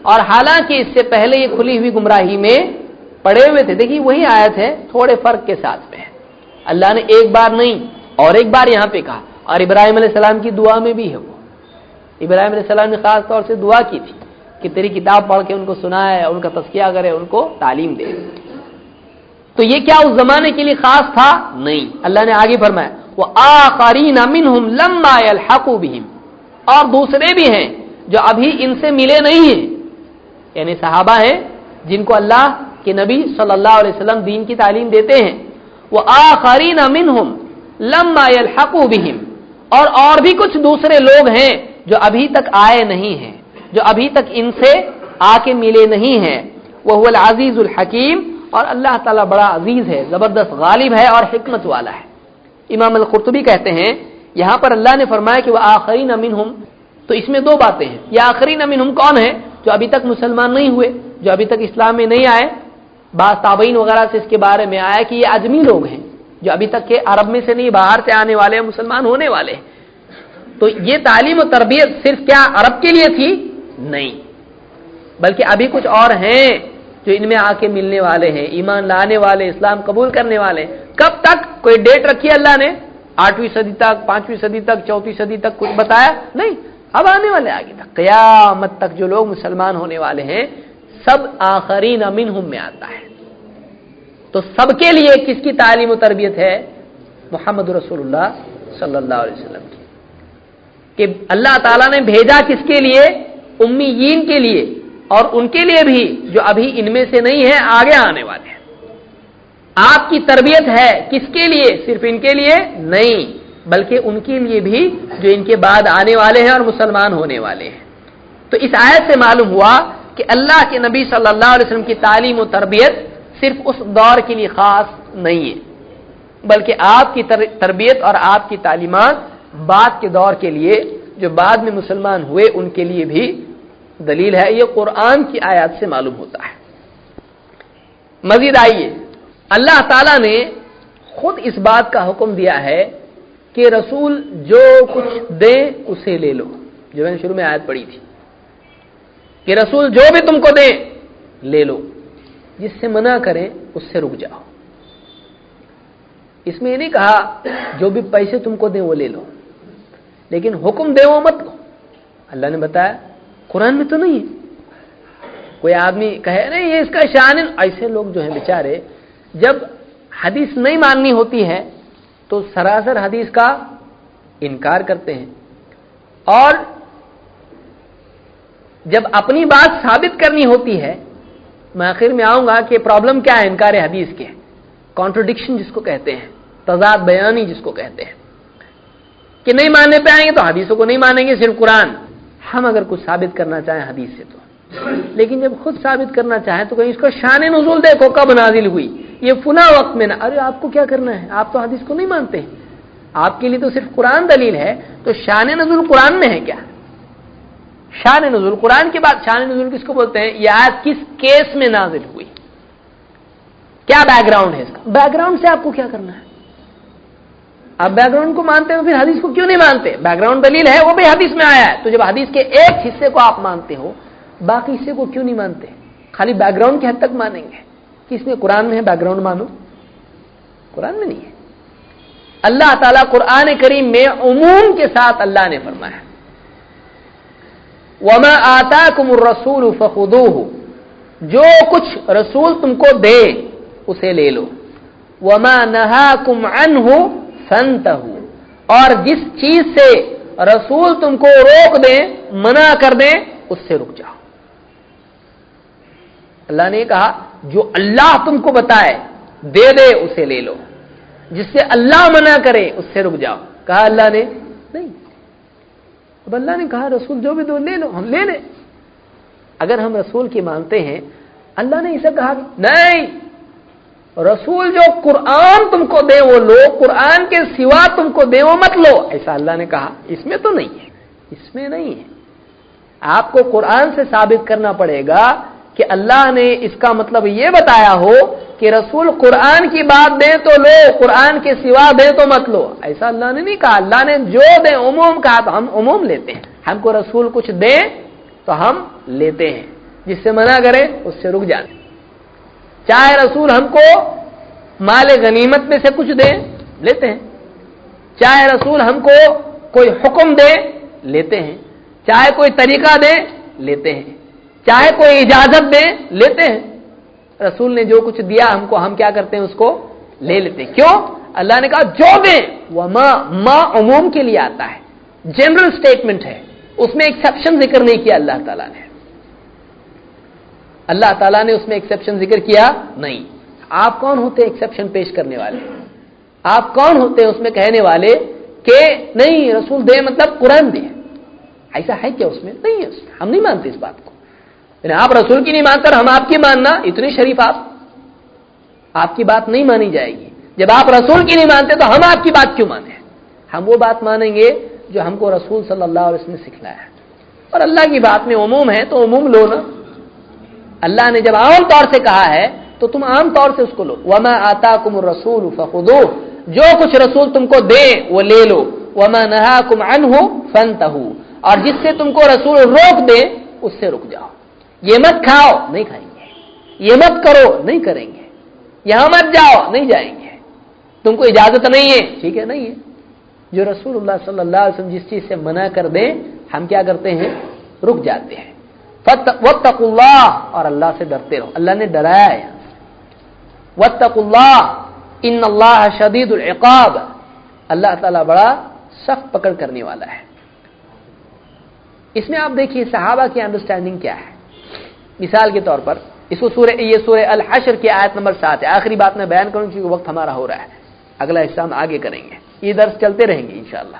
اور حالانکہ اس سے پہلے یہ کھلی ہوئی گمراہی میں پڑے ہوئے تھے۔ دیکھیے وہی آیت ہے، تھوڑے فرق کے ساتھ میں ہے، اللہ نے ایک بار نہیں اور ایک بار یہاں پہ کہا، اور ابراہیم علیہ السلام کی دعا میں بھی ہے، وہ ابراہیم علیہ السلام نے خاص طور سے دعا کی تھی کہ تیری کتاب پڑھ کے ان کو سنائے، ان کا تزکیہ کرے، ان کو تعلیم دے۔ تو یہ کیا اس زمانے کے لیے خاص تھا؟ نہیں، اللہ نے آگے فرمایا وَآخَرِينَ مِنْهُمْ لَمَّا يَلْحَقُوا بِهِمْ، اور دوسرے بھی ہیں جو ابھی ان سے ملے نہیں ہیں، یعنی صحابہ ہیں جن کو اللہ کے نبی صلی اللہ علیہ وسلم دین کی تعلیم دیتے ہیں۔ وَآخَرِينَ مِنْهُمْ لَمَّا يَلْحَقُوا بِهِمْ، اور بھی کچھ دوسرے لوگ ہیں جو ابھی تک آئے نہیں ہیں، جو ابھی تک ان سے آ کے ملے نہیں ہیں۔ وَهُوَ الْعَزِيزُ الْحَكِيمُ، اور اللہ تعالیٰ بڑا عزیز ہے، زبردست غالب ہے اور حکمت والا ہے۔ امام القرطبی کہتے ہیں یہاں پر اللہ نے فرمایا کہ وَآخَرِينَ مِنْهُمْ، تو اس میں دو باتیں ہیں۔ یہ آخرین منہم کون ہے؟ جو ابھی تک مسلمان نہیں ہوئے، جو ابھی تک اسلام میں نہیں آئے۔ بعض تابعین وغیرہ سے اس کے بارے میں آیا کہ یہ عجمی لوگ ہیں جو ابھی تک کے عرب میں سے نہیں، باہر سے آنے والے ہیں، مسلمان ہونے والے ہیں۔ تو یہ تعلیم و تربیت صرف کیا عرب کے لیے تھی؟ نہیں، بلکہ ابھی کچھ اور ہیں جو ان میں آ کے ملنے والے ہیں، ایمان لانے والے، اسلام قبول کرنے والے۔ کب تک؟ کوئی ڈیٹ رکھی اللہ نے؟ 8ویں صدی تک، 5ویں صدی تک، 4ویں صدی تک کچھ بتایا نہیں، اب آنے والے آگے تک، قیامت تک جو لوگ مسلمان ہونے والے ہیں سب آخرین منہم میں آتا ہے۔ تو سب کے لیے کس کی تعلیم و تربیت ہے؟ محمد رسول اللہ صلی اللہ علیہ وسلم کی، کہ اللہ تعالیٰ نے بھیجا کس کے لیے؟ امیین کے لیے، اور ان کے لیے بھی جو ابھی ان میں سے نہیں ہے، آگے آنے والے ہیں۔ آپ کی تربیت ہے کس کے لیے؟ صرف ان کے لیے نہیں، بلکہ ان کے لیے بھی جو ان کے بعد آنے والے ہیں اور مسلمان ہونے والے ہیں۔ تو اس آیت سے معلوم ہوا کہ اللہ کے نبی صلی اللہ علیہ وسلم کی تعلیم و تربیت صرف اس دور کے لیے خاص نہیں ہے، بلکہ آپ کی تربیت اور آپ کی تعلیمات بعد کے دور کے لیے جو بعد میں مسلمان ہوئے ان کے لیے بھی دلیل ہے۔ یہ قرآن کی آیات سے معلوم ہوتا ہے۔ مزید آئیے، اللہ تعالی نے خود اس بات کا حکم دیا ہے کہ رسول جو کچھ دے اسے لے لو، جو میں نے شروع میں آیت پڑھی تھی کہ رسول جو بھی تم کو دے لے لو، جس سے منع کریں اس سے رک جاؤ۔ اس میں یہ نہیں کہا جو بھی پیسے تم کو دیں وہ لے لو، لیکن حکم دے وہ مت لو۔ اللہ نے بتایا، قرآن میں تو نہیں ہے۔ کوئی آدمی کہے نہیں یہ اس کا شان ہے، ایسے لوگ جو ہیں بیچارے جب حدیث نہیں ماننی ہوتی ہے تو سراسر حدیث کا انکار کرتے ہیں، اور جب اپنی بات ثابت کرنی ہوتی ہے، میں آخر میں آؤں گا کہ پرابلم کیا ہے انکار حدیث کے، کانٹرڈکشن جس کو کہتے ہیں، تضاد بیانی جس کو کہتے ہیں، کہ نہیں ماننے پہ آئیں گے تو حدیثوں کو نہیں مانیں گے، صرف قرآن۔ ہم اگر کچھ ثابت کرنا چاہیں حدیث سے تو، لیکن جب خود ثابت کرنا چاہیں تو کہیں اس کو شان نزول دیکھو کب نازل ہوئی، یہ فلاں وقت میں نہ، ارے آپ کو کیا کرنا ہے، آپ تو حدیث کو نہیں مانتے ہیں، آپ کے لیے تو صرف قرآن دلیل ہے، تو شان نزول قرآن میں ہے کیا؟ شان نزول قرآن کے بعد شان نزول کس کو بولتے ہیں؟ یہ آیت کس کیس میں نازل ہوئی، کیا بیک گراؤنڈ ہے اس کا؟ بیک گراؤنڈ سے آپ کو کیا کرنا ہے؟ آپ بیک گراؤنڈ کو مانتے ہیں پھر حدیث کو کیوں نہیں مانتے؟ بیک گراؤنڈ دلیل ہے، وہ بھی حدیث میں آیا ہے، تو جب حدیث کے ایک حصے کو آپ مانتے ہو باقی حصے کو کیوں نہیں مانتے؟ خالی بیک گراؤنڈ کی حد تک مانیں گے کہ اس میں قرآن میں ہے بیک گراؤنڈ مانو، قرآن میں نہیں ہے۔ اللہ تعالیٰ قرآن کریم میں عموم کے ساتھ اللہ نے فرمایا وَمَا آتَاكُمُ الرَّسُولُ فَخُذُوهُ، جو کچھ رسول تم کو دے اسے لے لو، وَمَا نَهَاكُمْ عَنْهُ فَانْتَهُوا، اور جس چیز سے رسول تم کو روک دیں منع کر دیں اس سے رک جاؤ۔ اللہ نے کہا جو اللہ تم کو بتائے دے دے اسے لے لو، جس سے اللہ منع کرے اس سے رک جاؤ۔ کہا اللہ نے نہیں، اب اللہ نے کہا رسول جو بھی دو لے لو، ہم لے لیں۔ اگر ہم رسول کی مانتے ہیں، اللہ نے اسے کہا نہیں، رسول جو قرآن تم کو دے وہ لو، قرآن کے سوا تم کو دے وہ مت لو، ایسا اللہ نے کہا؟ اس میں تو نہیں ہے، اس میں نہیں ہے۔ آپ کو قرآن سے ثابت کرنا پڑے گا کہ اللہ نے اس کا مطلب یہ بتایا ہو کہ رسول قرآن کی بات دیں تو لو، قرآن کے سوا دیں تو مت لو، ایسا اللہ نے نہیں کہا۔ اللہ نے جو دیں عموم کہا تو ہم عموم لیتے ہیں، ہم کو رسول کچھ دیں تو ہم لیتے ہیں، جس سے منع کرے اس سے رک جاتے ہیں۔ چاہے رسول ہم کو مال غنیمت میں سے کچھ دیں لیتے ہیں، چاہے رسول ہم کو کوئی حکم دے لیتے ہیں، چاہے کوئی طریقہ دے لیتے ہیں، چاہے کوئی اجازت دے لیتے ہیں۔ رسول نے جو کچھ دیا ہم کو، ہم کیا کرتے ہیں؟ اس کو لے لیتے ہیں۔ کیوں؟ اللہ نے کہا جو دیں، وما ما عموم کے لیے آتا ہے، جنرل سٹیٹمنٹ ہے، اس میں ایکسیپشن ذکر نہیں کیا اللہ تعالیٰ نے، اللہ تعالیٰ نے اس میں ایکسیپشن ذکر کیا نہیں۔ آپ کون ہوتے ہیں ایکسیپشن پیش کرنے والے؟ آپ کون ہوتے ہیں اس میں کہنے والے کہ نہیں رسول دے مطلب قرآن دے؟ ایسا ہے کیا اس میں؟ نہیں ہے، ہم نہیں مانتے اس بات کو۔ آپ رسول کی نہیں مانتے اور ہم آپ کی ماننا، اتنی شریف آپ کی بات نہیں مانی جائے گی۔ جب آپ رسول کی نہیں مانتے تو ہم آپ کی بات کیوں مانیں؟ ہم وہ بات مانیں گے جو ہم کو رسول صلی اللہ علیہ وسلم نے سکھلایا ہے، اور اللہ کی بات میں عموم ہے تو عموم لو نا۔ اللہ نے جب عام طور سے کہا ہے تو تم عام طور سے اس کو لو۔ وَمَا آتَاكُمُ الرَّسُولُ فَخُذُوهُ، جو کچھ رسول تم کو دے وہ لے لو، وَمَا نَهَاكُمْ عَنْهُ فَانْتَهُوا، اور جس سے تم کو رسول روک دے اس سے رک جاؤ۔ یہ مت کھاؤ، نہیں کھائیں گے، یہ مت کرو، نہیں کریں گے، یہاں مت جاؤ، نہیں جائیں گے، تم کو اجازت نہیں ہے، ٹھیک ہے نہیں ہے۔ جو رسول اللہ صلی اللہ علیہ وسلم جس چیز سے منع کر دیں ہم کیا کرتے ہیں؟ رک جاتے ہیں۔ واتقوا اللہ، اور اللہ سے ڈرتے رہو، اللہ نے ڈرایا ہے۔ واتقوا اللہ ان اللہ شدید العقاب، اللہ تعالیٰ بڑا سخت پکڑ کرنے والا ہے۔ اس میں آپ دیکھیے صحابہ کی انڈرسٹینڈنگ کیا ہے۔ مثال کے طور پر اس کو یہ سورہ الحشر کی آیت نمبر 7 ہے، آخری بات میں بیان کروں کیونکہ وقت ہمارا ہو رہا ہے، اگلا حصہ ہم آگے کریں گے، یہ درس چلتے رہیں گے انشاءاللہ۔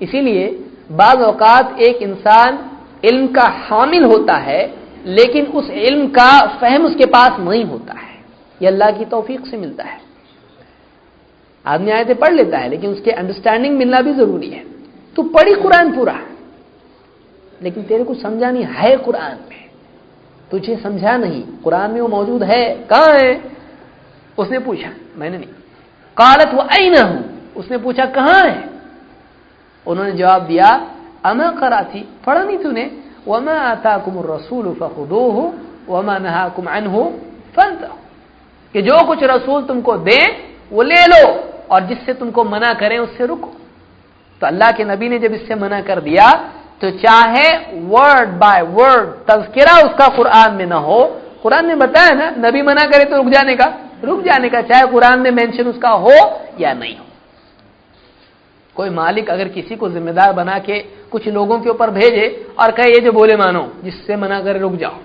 اسی لیے بعض اوقات ایک انسان علم کا حامل ہوتا ہے لیکن اس علم کا فہم اس کے پاس نہیں ہوتا ہے، یہ اللہ کی توفیق سے ملتا ہے۔ آدمی آیتیں پڑھ لیتا ہے لیکن اس کے انڈرسٹینڈنگ ملنا بھی ضروری ہے۔ تو پڑھی قرآن پورا لیکن تیرے کو سمجھا نہیں ہے، قرآن میں تجھے سمجھا نہیں، قرآن میں وہ موجود ہے، کہاں ہے؟ اس نے پوچھا، میں نے نہیں۔ قالت وَأَيْنَ هُ، اس نے پوچھا کہاں ہے؟ انہوں نے جواب دیا اما قراتی، پڑھا نہیں تو نے، وَمَا آتَاكُمُ الرَّسُولُ فَخُذُوهُ وَمَا نَهَاكُمْ عَنْهُ فَانْتَهُوا، کہ جو کچھ رسول تم کو دیں وہ لے لو اور جس سے تم کو منع کریں اس سے رکو۔ تو اللہ کے نبی نے جب اس سے منع کر دیا تو چاہے ورڈ بائی ورڈ تذکرہ اس کا قرآن میں نہ ہو، قرآن نے بتایا نا نبی منع کرے تو رک جانے کا، چاہے قرآن میں مینشن اس کا ہو یا نہیں ہو۔ کوئی مالک اگر کسی کو ذمہ دار بنا کے کچھ لوگوں کے اوپر بھیجے اور کہے یہ جو بولے مانو، جس سے منع کرے رک جاؤ،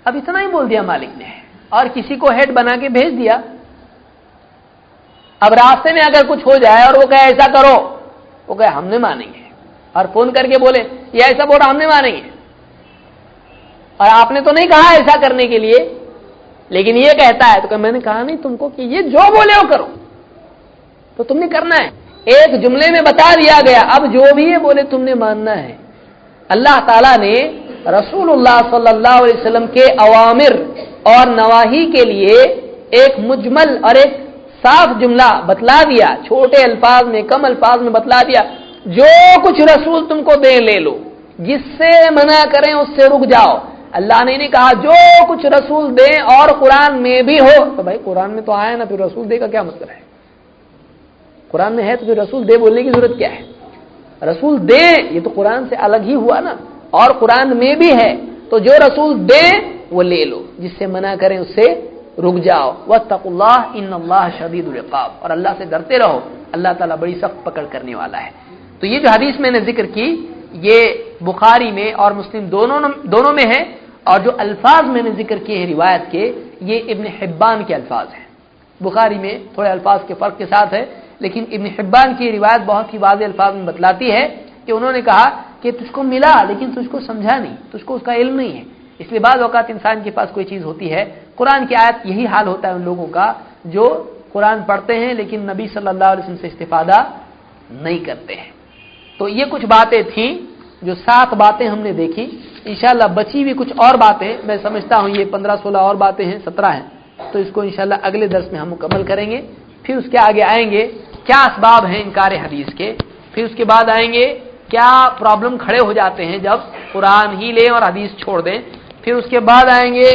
اب اتنا ہی بول دیا مالک نے اور کسی کو ہیڈ بنا کے بھیج دیا، اب راستے میں اگر کچھ ہو جائے اور وہ کہے ایسا کرو، وہ کہے ہم نے مانیں گے، اور فون کر کے بولے یہ ایسا بول رہا ہم نے مانیں گے، اور آپ نے تو نہیں کہا ایسا کرنے کے لیے لیکن یہ کہتا ہے، تو کہ میں نے کہا نہیں تم کو کہ یہ جو بولے وہ کرو، تو تم نے کرنا ہے، ایک جملے میں بتا دیا گیا، اب جو بھی یہ بولے تم نے ماننا ہے۔ اللہ تعالیٰ نے رسول اللہ صلی اللہ علیہ وسلم کے اوامر اور نواہی کے لیے ایک مجمل اور ایک صاف جملہ بتلا دیا، چھوٹے الفاظ میں کم الفاظ میں بتلا دیا، جو کچھ رسول تم کو دیں لے لو، جس سے منع کریں اس سے رک جاؤ۔ اللہ نے نہیں کہا جو کچھ رسول دیں اور قرآن میں بھی ہو، تو بھائی قرآن میں تو آیا نا، پھر رسول دے کا کیا مطلب ہے؟ قرآن میں ہے تو پھر رسول دے بولنے کی ضرورت کیا ہے؟ رسول دے یہ تو قرآن سے الگ ہی ہوا نا، اور قرآن میں بھی ہے، تو جو رسول دے وہ لے لو، جس سے منع کریں اس سے رک جاؤ۔ واتقوا اللہ ان اللہ شدید العقاب، اور اللہ سے ڈرتے رہو، اللہ تعالیٰ بڑی سخت پکڑ کرنے والا ہے۔ تو یہ جو حدیث میں نے ذکر کی یہ بخاری میں اور مسلم دونوں میں ہے، اور جو الفاظ میں نے ذکر کیے ہیں روایت کے یہ ابن حبان کے الفاظ ہیں۔ بخاری میں تھوڑے الفاظ کے فرق کے ساتھ ہے، لیکن ابن حبان کی روایت بہت ہی واضح الفاظ میں بتلاتی ہے کہ انہوں نے کہا کہ تجھ کو ملا لیکن تجھ کو سمجھا نہیں، تجھ کو اس کا علم نہیں ہے۔ اس لیے بعض اوقات انسان کے پاس کوئی چیز ہوتی ہے، قرآن کی آیت یہی حال ہوتا ہے ان لوگوں کا جو قرآن پڑھتے ہیں لیکن نبی صلی اللہ علیہ وسلم سے استفادہ نہیں کرتے ہیں۔ تو یہ کچھ باتیں تھیں جو 7 باتیں ہم نے دیکھی، انشاءاللہ بچی بھی کچھ اور باتیں، میں سمجھتا ہوں یہ 15-16 اور باتیں ہیں، 17 ہیں، تو اس کو انشاءاللہ اگلے درس میں ہم مکمل کریں گے۔ پھر اس کے آگے آئیں گے کیا اسباب ہیں انکار حدیث کے، پھر اس کے بعد آئیں گے کیا پرابلم کھڑے ہو جاتے ہیں جب قرآن ہی لیں اور حدیث چھوڑ دیں، پھر اس کے بعد آئیں گے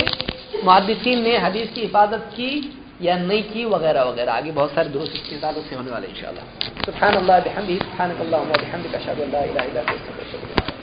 محدثین نے حدیث کی حفاظت کی یا نہیں کی وغیرہ وغیرہ، آگے بہت سارے دروس اس کے تعلق سے ہونے والے انشاءاللہ۔ سبحان اللہ بحمدہ، سبحانک اللہم و بحمدک، اشہد ان لا الہ الا انت، استغفرک۔